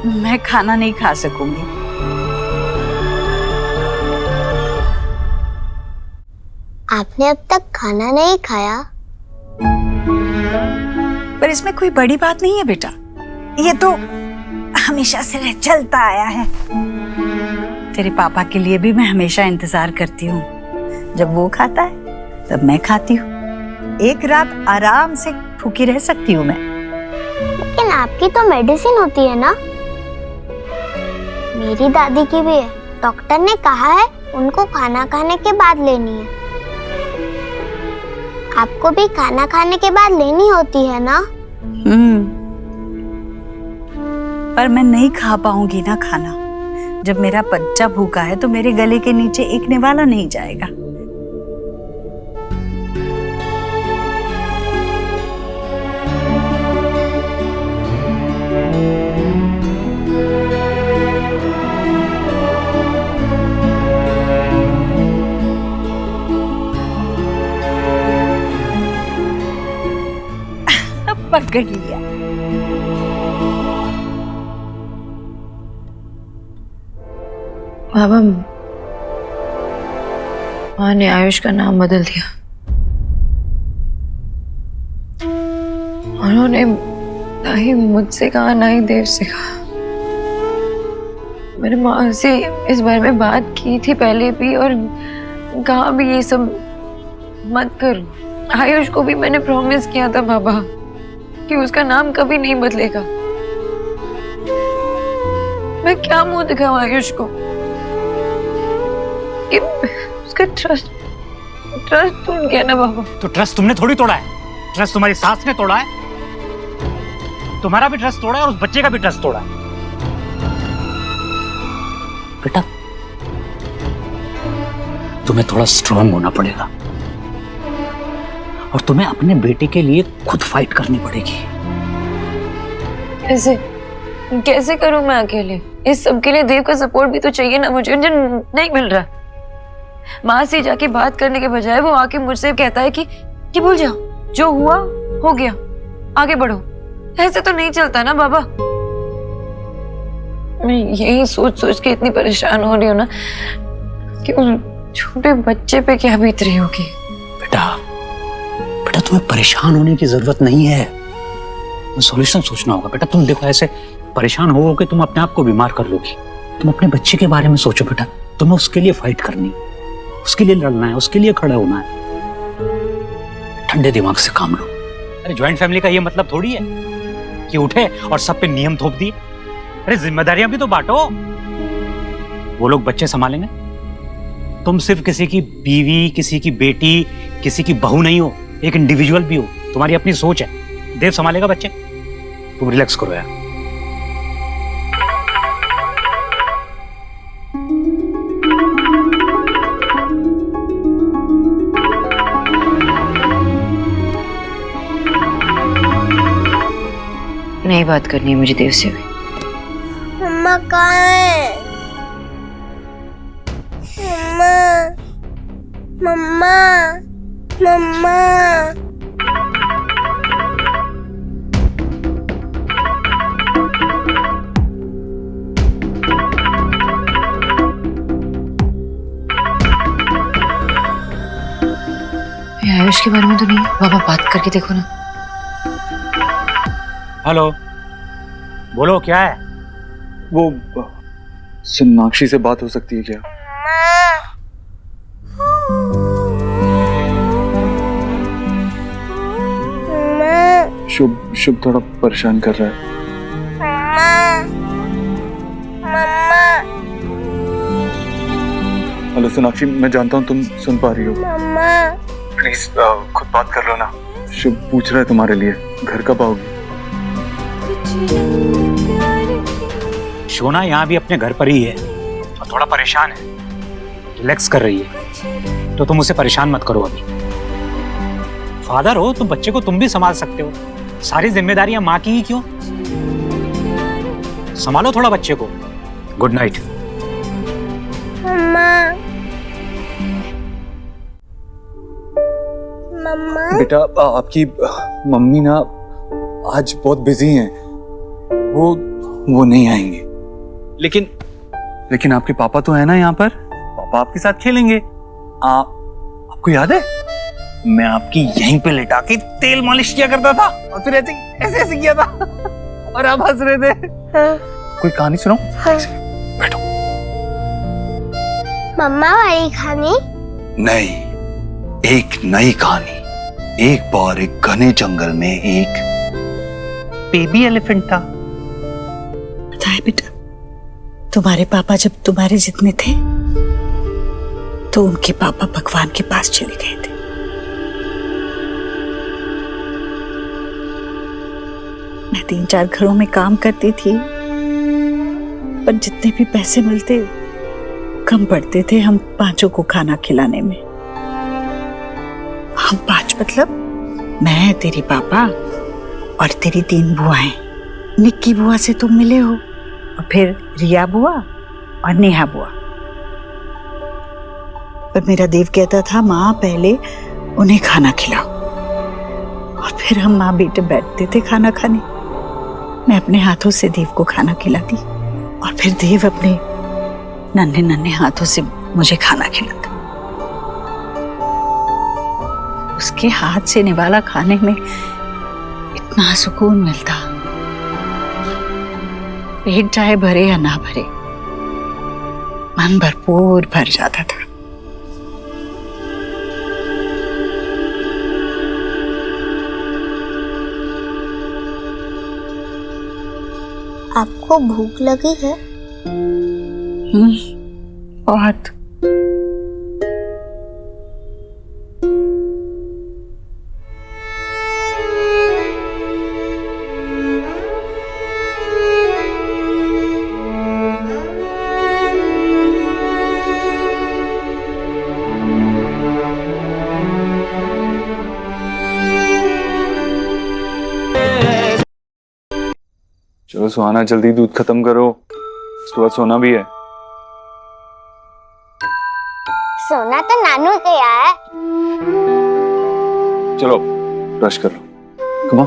B: मैं खाना नहीं खा सकूंगी।
A: आपने अब तक खाना नहीं खाया?
B: पर इसमें कोई बड़ी बात नहीं है बेटा, ये तो हमेशा से चलता आया है। तेरे पापा के लिए भी मैं हमेशा इंतजार करती हूँ। जब वो खाता है तब मैं खाती हूँ। एक रात आराम से भूखी रह सकती हूँ मैं।
A: लेकिन आपकी तो मेडिसिन होती है ना? मेरी दादी की भी है। डॉक्टर ने कहा है उनको खाना खाने के बाद लेनी है। आपको भी खाना खाने के बाद लेनी होती है ना?
B: पर मैं नहीं खा पाऊंगी ना खाना। जब मेरा बच्चा भूखा है तो मेरे गले के नीचे एक निवाला नहीं जाएगा। पकड़ लिया।
E: बाबा, माँ ने आयुष का नाम बदल दिया। उन्होंने ना ही मुझसे कहा ना ही देव से कहा। मेरे माँ से इस बारे में बात की थी पहले भी और कहा भी ये सब मत करो। आयुष को भी मैंने प्रॉमिस किया था बाबा कि उसका नाम कभी नहीं बदलेगा। मैं क्या मुंह दिखाऊं आयुष को कि उसका ट्रस्ट टूट गया ना बाबा।
I: तो ट्रस्ट तुमने थोड़ी तोड़ा है, ट्रस्ट तुम्हारी सास ने तोड़ा है। तुम्हारा भी ट्रस्ट तोड़ा है और उस बच्चे का भी ट्रस्ट तोड़ा है। बेटा, तुम्हें थोड़ा स्ट्रांग होना पड़ेगा और तुम्हें अपने बेटे के लिए खुद फाइट करनी पड़ेगी।
E: कैसे करूं मैं अकेले? इस सब के लिए देव का सपोर्ट भी तो चाहिए ना मुझे, जो नहीं मिल रहा। माँ से जाके बात करने के बजाय वो आके मुझसे कहता है कि भूल जाओ, जो हुआ हो गया, आगे बढ़ो। ऐसे तो नहीं चलता ना बाबा। मैं यही सोच सोच के इतनी परेशान हो रही हूँ ना कि उस छोटे बच्चे पे क्या बीत रही होगी।
I: बेटा, तुम्हें परेशान होने की जरूरत नहीं है, सॉल्यूशन सोचना होगा। बेटा, तुम देखो, ऐसे परेशान होगे तुम अपने आप को बीमार कर लोगी। तुम अपने बच्चे के बारे में सोचो बेटा। तुम्हें उसके लिए फाइट करनी, उसके लिए लड़ना है, उसके लिए खड़ा होना है। ठंडे दिमाग से काम लो। अरे ज्वाइंट फैमिली का ये मतलब थोड़ी है कि उठे और सब पे नियम थोप दिए। अरे जिम्मेदारियां भी तो बांटो। वो लोग बच्चे संभालेंगे, तुम सिर्फ किसी की बीवी, किसी की बेटी, किसी की बहू नहीं हो, एक इंडिविजुअल भी हो। तुम्हारी अपनी सोच है। देव संभालेगा बच्चे, तुम रिलैक्स करो यार।
E: नहीं बात करनी है मुझे देव से भी।
A: मम्मा कहाँ है? मम्मा, मम्मा,
E: आयुष के बारे में तो नहीं? बाबा बात करके देखो ना।
I: हेलो, बोलो क्या है?
D: वो सोनाक्षी से बात हो सकती है क्या? शुभ थोड़ा परेशान कर रहा है।
A: मम्मा,
D: हेलो सोनाक्षी, मैं जानता हूँ तुम सुन पा रही हो।
A: मम्मा,
D: प्लीज खुद बात कर लो ना। शुभ पूछ रहा है तुम्हारे लिए, घर कब आओगी?
I: शोना यहाँ भी अपने घर पर ही है और थोड़ा परेशान है, रिलैक्स कर रही है। तो तुम उसे परेशान मत करो। अभी फादर हो तुम, बच्चे को तुम भी संभाल सकते हो। सारी जिम्मेदारियां माँ की ही क्यों? संभालो थोड़ा बच्चे को। Good night.
A: मम्मा,
D: बेटा, आपकी मम्मी ना आज बहुत बिजी हैं, वो नहीं आएंगे। लेकिन आपके पापा तो है ना यहाँ पर, पापा आपके साथ खेलेंगे। आपको याद है मैं आपकी यहीं पे लेटा के तेल मालिश किया करता था और फिर ऐसे किया था और आप हंस रहे थे। कोई कहानी सुनाऊं? बैठो।
A: मम्मा वाली कहानी?
Q: नहीं, एक नई कहानी। एक बार एक घने जंगल में एक
B: बेबी एलिफेंट था। पता है बेटा, तुम्हारे पापा जब तुम्हारे जितने थे तो उनके पापा भगवान के पास चले गए थे। मैं 3-4 घरों में काम करती थी, पर जितने भी पैसे मिलते कम पड़ते थे हम 5 को खाना खिलाने में। हम 5 मतलब मैं, तेरी पापा और तेरी 3 बुआएं। निक्की बुआ से तुम मिले हो, और फिर रिया बुआ और नेहा बुआ। पर मेरा देव कहता था माँ पहले उन्हें खाना खिलाओ, और फिर हम माँ बेटे बैठते थे खाना खाने। मैं अपने हाथों से देव को खाना खिलाती, और फिर देव अपने नन्हे नन्हे हाथों से मुझे खाना खिलाता। उसके हाथ से निवाला खाने में इतना सुकून मिलता, पेट चाहे भरे या ना भरे, मन भरपूर भर जाता था।
A: आपको भूख लगी है?
B: बहुत।
D: चलो सुहाना, जल्दी दूध खत्म करो, उसके बाद सोना भी है।
A: सोना तो नानू गया है।
D: चलो ब्रश कर लो, कम ऑन।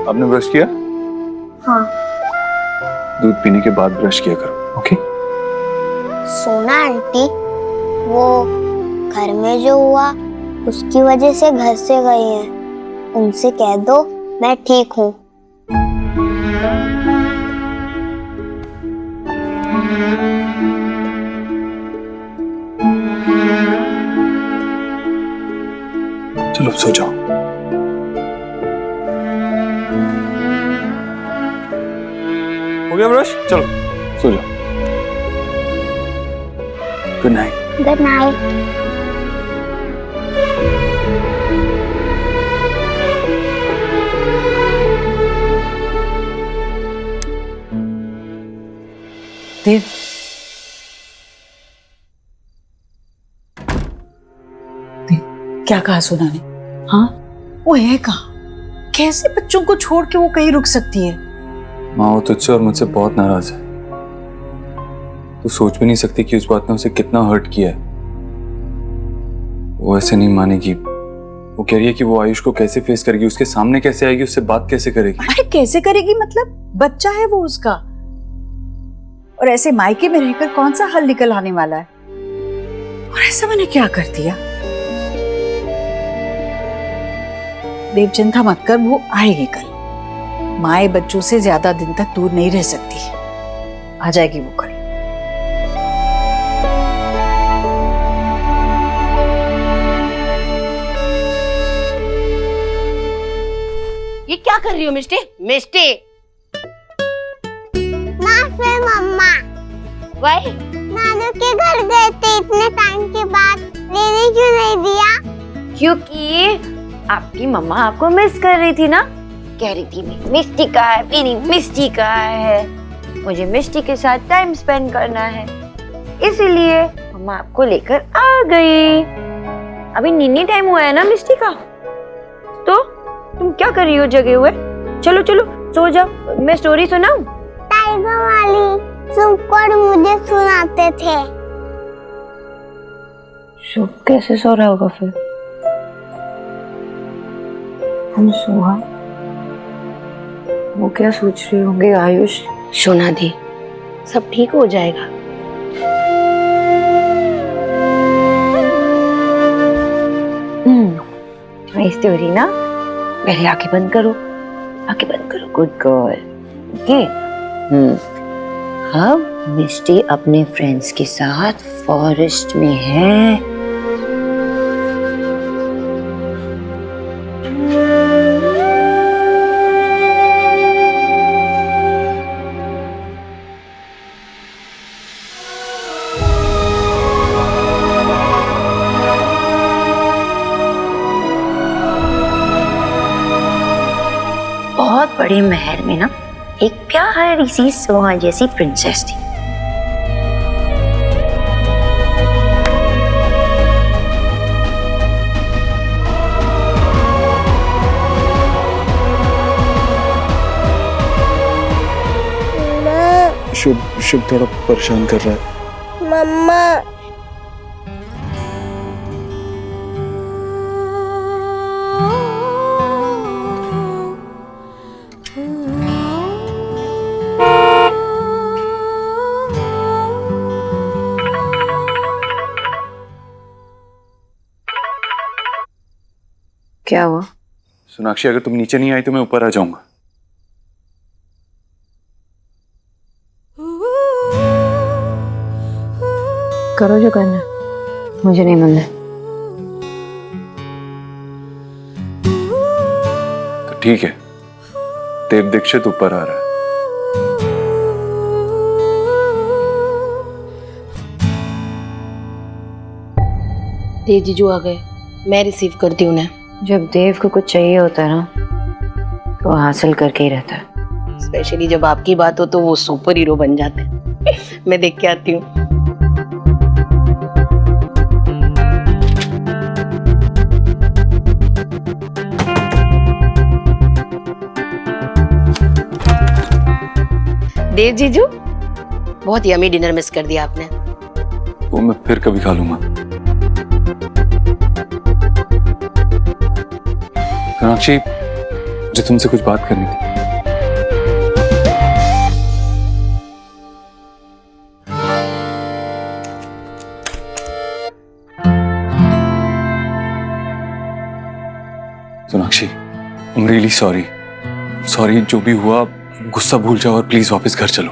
D: आपने ब्रश किया?
A: हाँ।
D: दूध पीने के बाद ब्रश किया करो, ओके?
A: सोना आंटी, वो घर में जो हुआ उसकी वजह से घर से गई हैं। उनसे कह दो मैं ठीक हूँ।
D: चलो सो जाओ। हो गया ब्रश? चलो सो जाओ। Good night.
A: Good night.
B: Dev, क्या कहा सोना ने? हाँ, वो है कहाँ? कैसे बच्चों को छोड़ के वो कहीं रुक सकती है?
D: माँ वो तुझसे और मुझसे बहुत नाराज है। तू सोच भी नहीं सकती कि उस बात ने उसे कितना हर्ट किया है। वो ऐसे नहीं मानेगी। वो कह रही है कि वो आयुष को कैसे फेस करेगी, उसके सामने कैसे आएगी, उससे बात कैसे करेगी।
B: अरे कैसे करेगी मतलब? बच्चा है वो उसका, और ऐसे मायके में रहकर कौन सा हल निकल आने वाला है? और ऐसा मैंने क्या कर दिया? देव चिंता मत कर, वो आएगी कल। माए बच्चों से ज्यादा दिन तक दूर नहीं रह सकती, आ जाएगी वो कल।
R: ये क्या कर रही हो मिष्टी? मिष्टी
A: फिर मम्मा
R: वही
A: नानू के घर गए थे इतने टाइम के बाद, लेने क्यों नहीं दिया?
R: क्योंकि आपकी मम्मा आपको मिस कर रही थी ना। कह रही थी मिष्टी कहाँ है, मेरी मिष्टी कहाँ है, मुझे मिष्टी के साथ टाइम स्पेंड करना है, इसीलिए मम्मा आपको लेकर आ गई। अभी नीनी टाइम हुआ है ना मिष्टी का, तो तुम क्या कर रही हो जगे हुए? चलो चलो सो जाओ, मैं स्टोरी सुनाऊं?
A: टाइगर वाली सुपर मुझे सुनाते थे।
H: शुभ कैसे सो रहा होगा फिर? हम सोहा, वो क्या सोच रही होंगे आयुष?
R: सोना दी, सब ठीक हो जाएगा।
H: तुम्हारी स्टोरी ना, पहले आंखें बंद करो, आंखें बंद करो, गुड गर्ल। ओके। अब मिष्टी अपने फ्रेंड्स के साथ फॉरेस्ट में है।
R: बहुत बड़े महल में ना एक प्यारी सी सोहा जैसी प्रिंसेस थी।
D: शुभ शुभ थोड़ा परेशान कर रहा है।
A: मम्मा
H: क्या हुआ?
D: सोनाक्षी, अगर तुम नीचे नहीं आई तो मैं ऊपर आ जाऊंगा।
H: करो जो करना, मुझे नहीं मन है।
D: तो ठीक है, देव दीक्षित ऊपर आ रहा है।
S: देव जीजू आ गए, मैं रिसीव करती हूँ उन्हें।
H: जब देव को कुछ चाहिए होता है ना तो वो हासिल करके ही रहता है।
S: स्पेशली जब आपकी बात हो तो वो सुपर हीरो बन जाते हैं। मैं देख के आती हूँ। देव जीजू, बहुत यमी डिनर मिस कर दिया आपने।
D: वो मैं फिर कभी खा लूंगा। सोनाक्षी, मुझे तुमसे कुछ बात करनी थी। Sonakshi, I am really sorry. Sorry, जो भी हुआ गुस्सा भूल जाओ और प्लीज वापस घर चलो।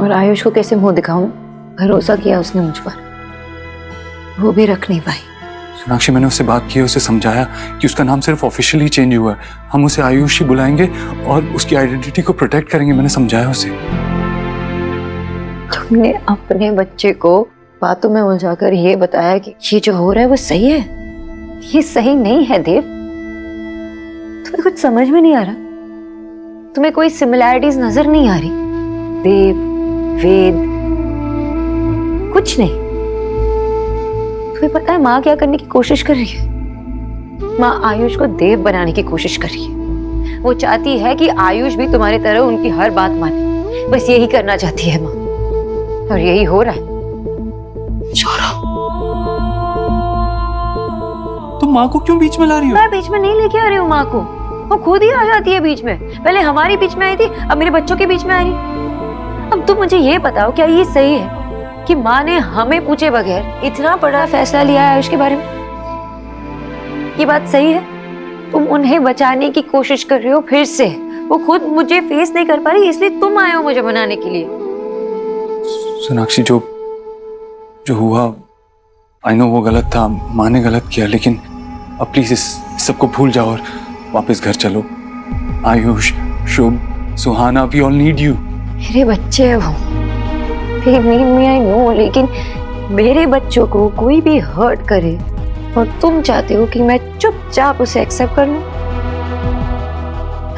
H: और आयुष को कैसे मुंह दिखाऊं? भरोसा किया उसने मुझ पर, वो भी रख नहीं पाई।
D: सोनाक्षी, मैंने उससे बात की, उसे समझाया कि उसका नाम सिर्फ ऑफिशियली चेंज हुआ है, हम उसे आयुष ही बुलाएंगे और उसकी आइडेंटिटी को प्रोटेक्ट करेंगे। मैंने समझाया उसे।
H: तुमने अपने बच्चे को बातों में उलझाकर ये बताया कि ये जो हो रहा है वो सही है। ये सही नहीं है देव। तुम्हें कुछ समझ में नहीं आ रहा? तुम्हें कोई सिमिलैरिटीज नजर नहीं आ रही? देव, वेद, कुछ नहीं। तुम्हें पता है माँ क्या करने की कोशिश कर रही है? माँ आयुष को देव बनाने की कोशिश कर रही है। वो चाहती है कि आयुष भी तुम्हारी तरह उनकी हर बात माने। बस यही करना चाहती है माँ, और यही हो रहा है।
D: तुम माँ को क्यों बीच में ला रही हो?
H: मैं बीच में नहीं लेके आ रही हूँ माँ को, वो खुद ही आ जाती है बीच में। पहले हमारी बीच में आई थी, अब मेरे बच्चों के बीच में आ रही। अब तुम मुझे ये बताओ, क्या ये सही है कि माँ ने हमें पूछे बगैर इतना बड़ा फैसला लिया है आयुष के बारे में? ये बात सही है? तुम उन्हें बचाने की कोशिश कर रहे हो फिर से। वो खुद मुझे फेस नहीं कर पा रही, इसलिए तुम आए हो मुझे बनाने के लिए।
D: सोनाक्षी, जो हुआ आई नो वो गलत था, माँ ने गलत किया, लेकिन अब प्लीज इस सबको भूल जाओ और वापस घर चलो। आयुष, शुभ, सुहाना, वी ऑल नीड यू।
H: मेरे बच्चे हैं वो, they need me, I know, लेकिन मेरे बच्चों को कोई भी हर्ट करे और तुम चाहते हो कि मैं चुपचाप उसे एक्सेप्ट कर लूं?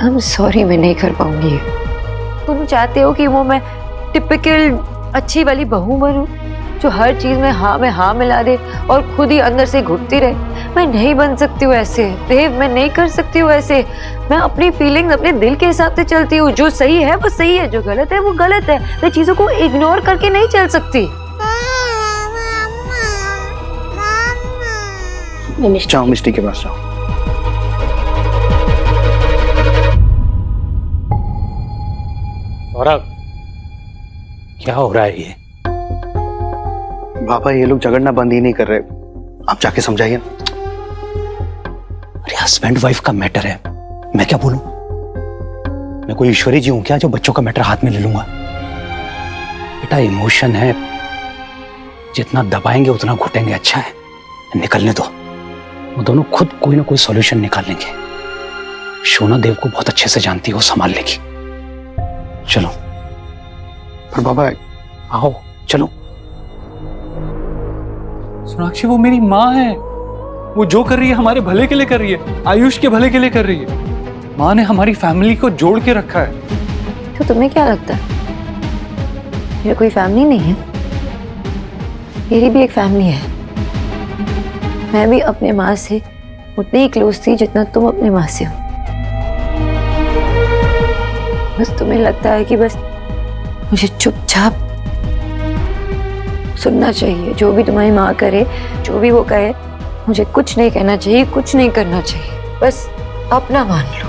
H: I'm sorry, मैं नहीं कर पाऊंगी। तुम चाहते हो कि वो मैं टिपिकल अच्छी वाली बहू बनूं जो हर चीज में हाँ मिला दे और खुद ही अंदर से घुटती रहे? मैं नहीं बन सकती हूँ ऐसे देव, मैं नहीं कर सकती हूँ ऐसे। मैं अपनी फीलिंग्स अपने दिल के हिसाब से चलती हूँ। जो सही है वो सही है, जो गलत है वो गलत है। मैं चीजों को इग्नोर करके नहीं चल सकती।
N: जाओ मिस्टी के पास जाओ।
I: सौरभ, क्या हो रहा है ये?
N: पापा, ये लोग झगड़ना बंद ही नहीं कर रहे, आप जाके समझाइए।
I: अरे हस्बैंड वाइफ का मैटर है, मैं क्या बोलूं? मैं कोई ईश्वरी जी हूं क्या जो बच्चों का मैटर हाथ में ले लूंगा? बेटा, इमोशन है, जितना दबाएंगे उतना घुटेंगे। अच्छा है, निकलने दो, वो दोनों खुद कोई ना कोई सॉल्यूशन निकाल लेंगे। शोना देव को बहुत अच्छे से जानती है, वो संभाल लेगी। चलो।
N: पर बाबा,
I: आओ चलो।
D: सोनाक्षी, वो मेरी माँ है, वो जो कर रही है हमारे भले के लिए कर रही है, आयुष के भले के लिए कर रही है। माँ ने हमारी फैमिली को जोड़ के रखा है।
H: तो तुम्हें क्या लगता है मेरी कोई फैमिली नहीं है? मेरी भी एक फैमिली है। मैं भी अपने माँ से उतनी ही क्लोज थी जितना तुम अपने माँ से हो। बस तुम्हें लगता है कि बस मुझे चुपचाप सुनना चाहिए, जो भी तुम्हारी माँ करे, जो भी वो कहे, मुझे कुछ नहीं कहना चाहिए, कुछ नहीं करना चाहिए, बस अपना मान लो।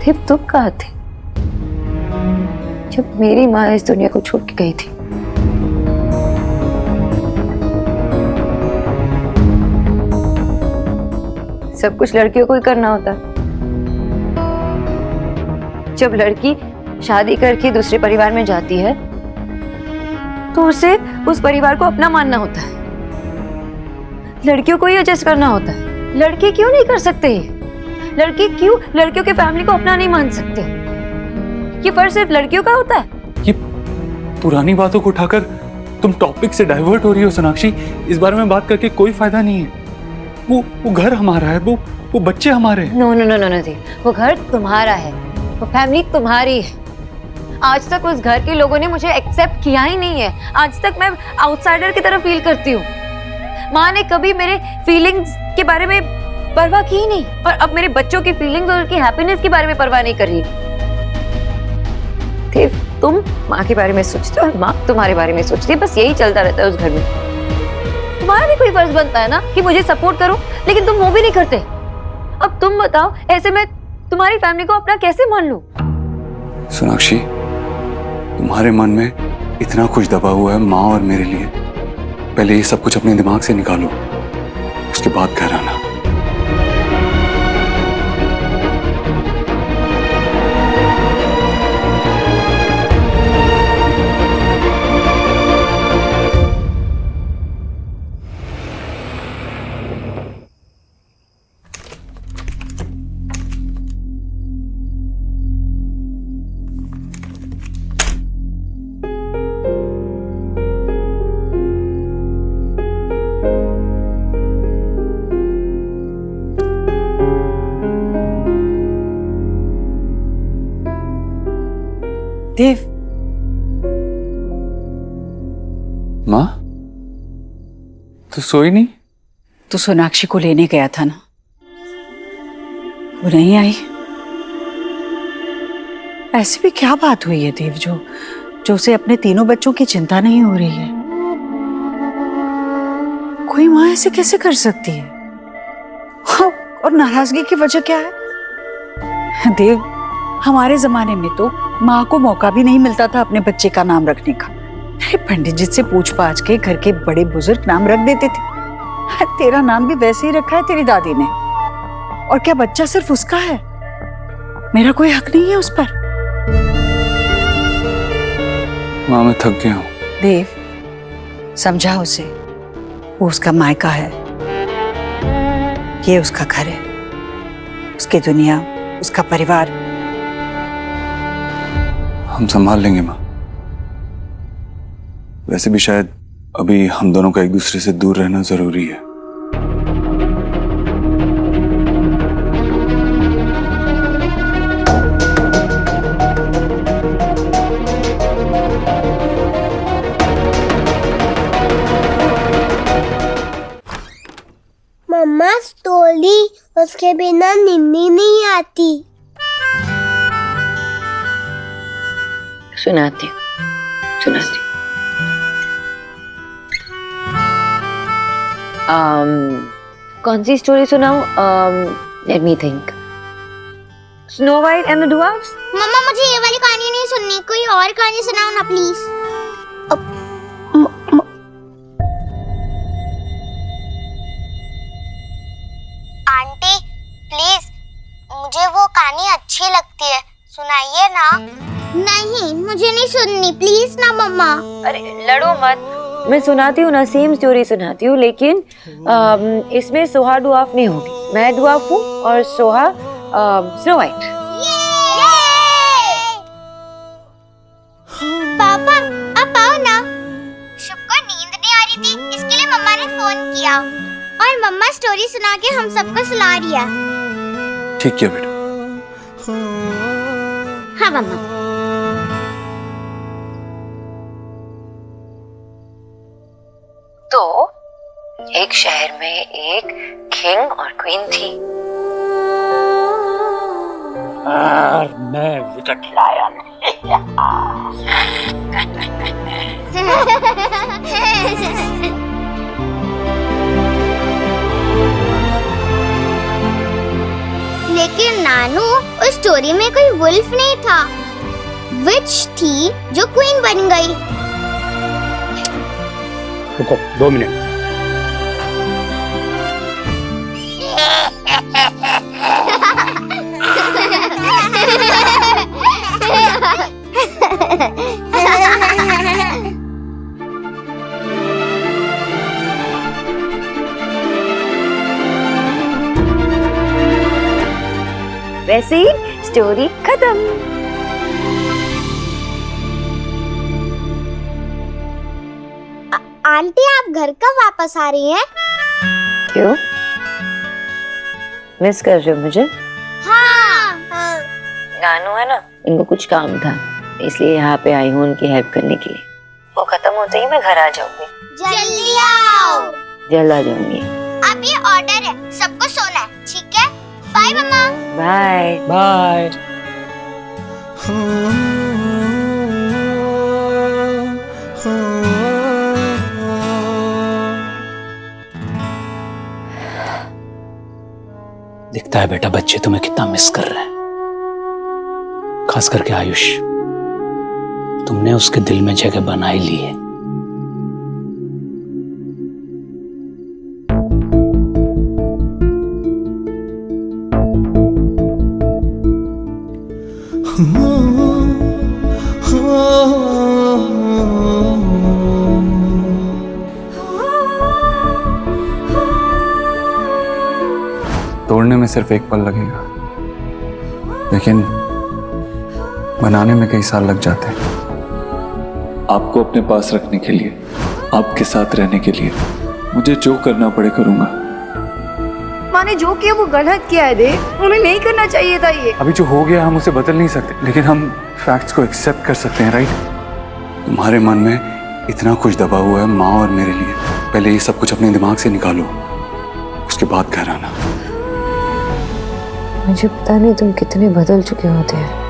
H: सिर्फ तुम कहाँ थे जब मेरी माँ इस दुनिया को छोड़ के गई थी? सब कुछ लड़कियों को ही करना होता है। जब लड़की शादी करके दूसरे परिवार में जाती है तो उसे उस परिवार को अपना मानना होता है। लड़कियों को ही एडजस्ट करना होता है। लड़के क्यों नहीं कर सकते? लड़के क्यों लड़कियों के फैमिली को अपना नहीं मान सकते? ये फर्ज सिर्फ लड़कियों का होता है?
D: ये पुरानी बातों को उठाकर तुम टॉपिक से डाइवर्ट हो रही हो सोनाक्षी। इस बारे में बात करके कोई फायदा नहीं है। वो घर हमारा है, वो बच्चे हमारे हैं।
H: No no no no no, वो घर तुम्हारा है, वो फैमिली तुम्हारी है। आज तक उस घर के लोगों ने मुझे एक्सेप्ट किया ही नहीं है। आज तक मैं आउटसाइडर की तरह फील करती हूँ। माँ ने कभी मेरे फीलिंग्स के बारे में परवाह की ही नहीं, और अब मेरे बच्चों की फीलिंग्स और उनकी हैप्पीनेस के बारे में परवाह नहीं कर रही। तुम माँ के बारे में सोचते हो और माँ तुम्हारे बारे में सोचती है। बस यही चलता रहता है उस घर में। तुम्हारा भी कोई फर्ज बनता है ना कि मुझे सपोर्ट करो, लेकिन तुम वो भी नहीं करते। अब तुम बताओ, ऐसे में तुम्हारी फैमिली को अपना कैसे मान लूं?
D: सोनाक्षी, तुम्हारे मन में इतना कुछ दबा हुआ है माँ और मेरे लिए। पहले ये सब कुछ अपने दिमाग से निकालो, उसके बाद घर आना।
B: देव,
D: माँ तो सोई नहीं?
B: तो सोनाक्षी को लेने गया था ना, वो नहीं आई। ऐसी भी क्या बात हुई है देव जो उसे अपने तीनों बच्चों की चिंता नहीं हो रही है? कोई माँ ऐसे कैसे कर सकती है? हाँ, और नाराजगी की वजह क्या है? देव, हमारे जमाने में तो माँ को मौका भी नहीं मिलता था अपने बच्चे का नाम रखने का। अरे पंडित जी से पूछ पाछ के घर के बड़े बुजुर्ग नाम रख देते थे। तेरा नाम भी वैसे ही रखा है तेरी दादी ने। और क्या बच्चा सिर्फ उसका है? मेरा कोई हक नहीं है उस पर?
D: माँ मैं थक गया हूँ।
B: देव, समझा उसे, वो उसका मायका है, ये उसका घर है, उसकी दुनिया, उसका परिवार।
D: हम संभाल लेंगे माँ। वैसे भी शायद अभी हम दोनों का एक दूसरे से दूर रहना जरूरी है।
A: मम्मा स्टोरी, उसके बिना नींद नहीं आती।
H: सुनाती हूँ। कौन सी स्टोरी सुनाऊं? Let me think. Snow White and the dwarfs.
A: मम्मा मुझे ये वाली कहानी नहीं सुननी, कोई और कहानी सुनाओ ना प्लीज। आंटी प्लीज, मुझे वो कहानी अच्छी लगती है, सुनाइए ना। नहीं, मुझे नहीं सुननी, प्लीज ना मम्मा।
H: अरे लड़ो मत, मैं सुनाती हूँ ना, सेम स्टोरी सुनाती हूँ, लेकिन इसमें सोहा ड्वार्फ नहीं होगी। मैं ड्वार्फ हूँ और सोहा स्नो वाइट।
A: पापा आप आओ ना। शुभ को नींद नहीं आ रही थी, इसके लिए मम्मा ने फोन किया और मम्मा स्टोरी सुना के हम सबको सुला रही है।
D: ठीक किया बेटा।
A: हाँ मम्मा।
H: तो एक शहर में एक किंग और क्वीन थी और मैं विकेट लाया
A: लेकिन नानू, उस स्टोरी में कोई वुल्फ नहीं था, विच थी जो क्वीन बन गई।
I: रुको 2 मिनट।
R: वैसे ही स्टोरी खत्म।
A: आंटी, आप घर कब वापस आ रही हैं?
R: क्यों? मिस कर रहे हो मुझे?
A: हाँ।
R: नानू है ना, इनको कुछ काम था इसलिए यहाँ पे आई हूँ उनकी हेल्प करने के लिए। वो खत्म होते ही मैं घर आ जाऊंगी।
A: जल्दी आओ।
R: जल्द आ जाऊंगी।
A: अब ये ऑर्डर है, सबको सोना है, ठीक है? बाय मम्मा।
R: Bye
I: bye. दिखता है बेटा बच्चे तुम्हें कितना मिस कर रहे हैं, खास करके आयुष। तुमने उसके दिल में जगह बना ही ली है।
D: तोड़ने में सिर्फ एक पल लगेगा, लेकिन बनाने में कई साल लग जाते हैं। आपको अपने पास रखने के लिए, आपके साथ रहने के लिए मुझे जो करना पड़े करूंगा।
R: माँ ने जो किया वो गलत किया है देव, उन्हें नहीं करना चाहिए था ये।
D: अभी जो हो गया हम उसे बदल नहीं सकते, लेकिन हम फैक्ट्स को एक्सेप्ट कर सकते हैं, राइट? तुम्हारे मन में इतना कुछ दबा हुआ है माँ और मेरे लिए। पहले ये सब कुछ अपने दिमाग से निकालो, उसके बाद घर आना।
H: मुझे पता नहीं तुम कितने बदल चुके होते हैं।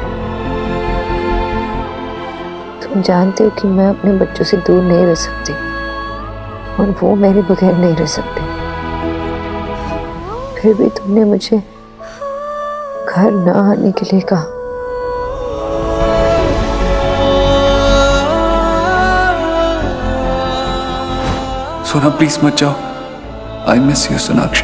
H: तुम जानते हो कि मैं अपने बच्चों से दूर नहीं रह सकती और वो मेरे बगैर नहीं रह सकते। फिर भी तुमने मुझे घर ना आने के लिए कहा।
D: सोना प्लीज मत जाओ। I miss you Sonakshi.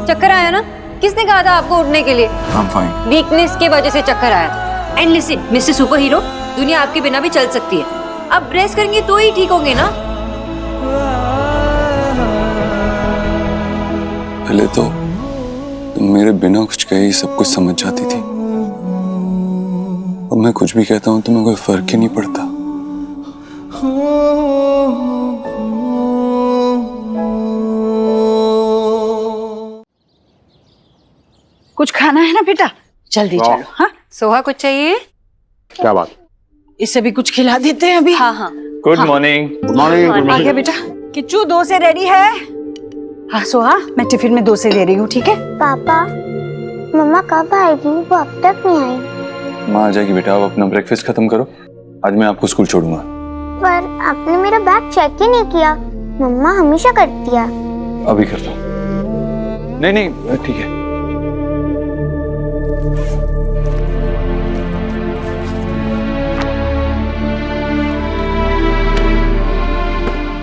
C: चक्कर आया ना? किसने कहा था आपको उठने के लिए?
D: I'm fine.
C: वीकनेस की वजह से चक्कर आया था। And listen mister super hero, दुनिया आपके बिना भी चल सकती है। अब रेस्ट करेंगे तो ही ठीक होंगे ना।
D: पहले तो तुम मेरे बिना कुछ कहे ही सब कुछ समझ जाती थी। अब मैं कुछ भी कहता हूँ तुम्हें कोई फर्क ही नहीं पड़ता।
B: कुछ खाना है ना बेटा? जल्दी चलो। हाँ
C: सोहा कुछ चाहिए?
G: क्या बात?
B: इसे भी कुछ खिला देते हैं अभी।
C: हाँ हाँ।
D: Good morning.
G: Good morning.
B: आ गया बेटा। किच्चू 2 से रेडी है? हाँ सोहा, मैं टिफिन में 2 से दे रही हूँ, ठीक है?
A: पापा, मम्मा कब आएगी? वो अब तक नहीं आई।
D: माँ आ जाएगी बेटा, आप अपना ब्रेकफास्ट खत्म करो, आज मैं आपको स्कूल छोड़ूंगा।
A: पर आपने मेरा बैग चेक ही नहीं किया। मम्मा हमेशा करती है।
D: अभी करता हूँ। नहीं ठीक है।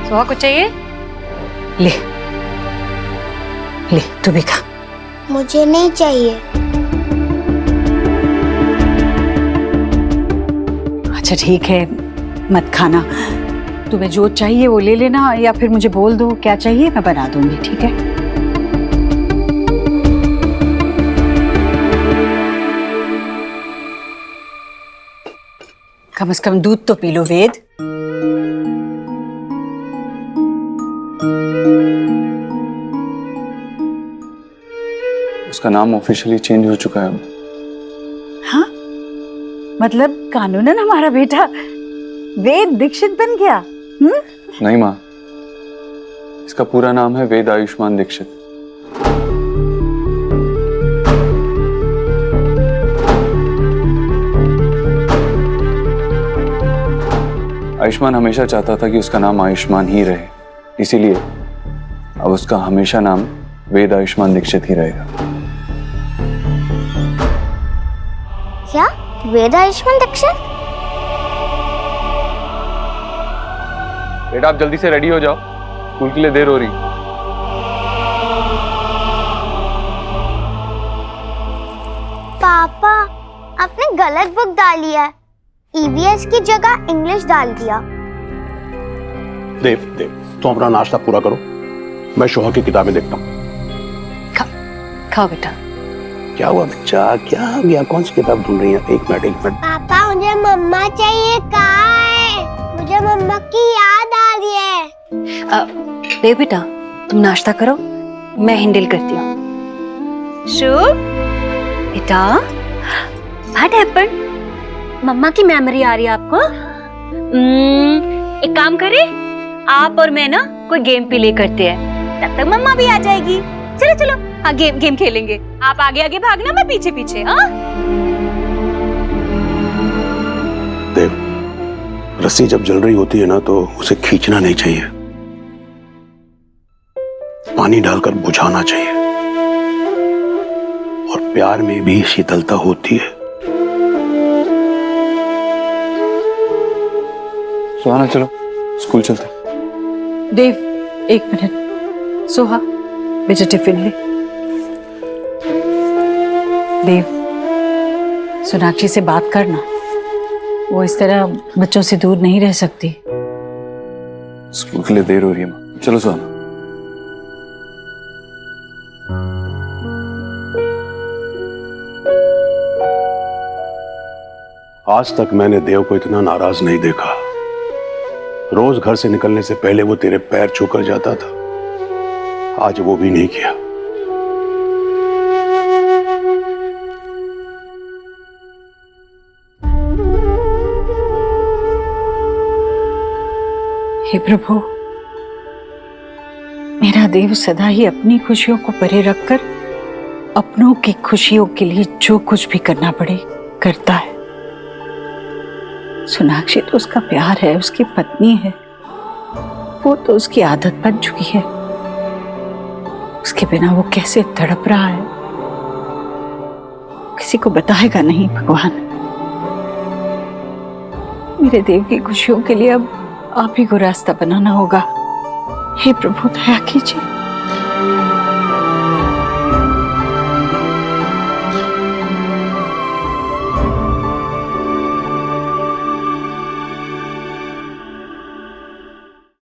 C: सोहा कुछ चाहिए?
B: ले तू भी खा।
A: मुझे नहीं चाहिए।
B: अच्छा ठीक है, मत खाना। तुम्हें जो चाहिए वो ले लेना, या फिर मुझे बोल दो क्या चाहिए, मैं बना दूंगी, ठीक है? कम से कम दूध तो पी लो वेद।
D: उसका नाम ऑफिशियली चेंज हो चुका है अब।
B: हाँ, मतलब कानूनन हमारा बेटा वेद दीक्षित बन गया।
D: नहीं माँ, इसका पूरा नाम है वेद आयुष्मान दीक्षित। आयुष्मान हमेशा चाहता था कि उसका नाम आयुष्मान ही रहे, इसीलिए अब उसका हमेशा नाम वेद आयुष्मान दीक्षित ही रहेगा।
A: क्या वेद आयुष्मान दीक्षित?
D: बेटा आप जल्दी से रेडी हो जाओ, स्कूल के लिए देर हो रही।
A: पापा, आपने गलत बुक डाली है। ईवीएस की जगह इंग्लिश डाल दिया।
G: देव तुम अपना नाश्ता पूरा करो, मैं शोहा की किताबें देखता हूँ।
C: खाओ बेटा।
G: क्या हुआ बच्चा, क्या हो गया? कौन सी किताब ढूंढ रही है? एक मिनट।
A: पापा मुझे मम्मा चाहिए। कहाँ है? मुझे मम्मा की याद आ रही है।
C: देव बेटा तुम नाश्ता करो, मैं हैंडल करती हूँ। शुभ बेटा, व्हाट हैपेंड? मम्मा की मेमोरी आ रही है आपको? एक काम करें, आप और मैं ना कोई गेम प्ले करते हैं, तब तक मम्मा भी आ जाएगी। चलो चलो, हाँ गेम खेलेंगे। आप आगे आगे भागना, मैं पीछे पीछे। हाँ
G: देव, रस्सी जब जल रही होती है ना तो उसे खींचना नहीं चाहिए, पानी डालकर बुझाना चाहिए। और प्यार में भी शीतलता होती है।
D: सुहाना चलो स्कूल चलते।
B: देव एक मिनट। सोहा बेटा टिफिन ले। देव, सोनाक्षी से बात करना, वो इस तरह बच्चों से दूर नहीं रह सकती।
D: स्कूल के लिए देर हो रही है माँ, चलो सुहाना।
G: आज तक मैंने देव को इतना नाराज नहीं देखा। रोज घर से निकलने से पहले वो तेरे पैर छूकर जाता था, आज वो भी नहीं किया।
B: हे प्रभु, मेरा देव सदा ही अपनी खुशियों को परे रखकर अपनों की खुशियों के लिए जो कुछ भी करना पड़े करता है। सोनाक्षी तो उसका प्यार है, उसकी पत्नी है, वो तो उसकी आदत बन चुकी है। उसके बिना वो कैसे तड़प रहा है, किसी को बताएगा नहीं। भगवान, मेरे देव की खुशियों के लिए अब आप ही को रास्ता बनाना होगा। हे प्रभु दया कीजिए।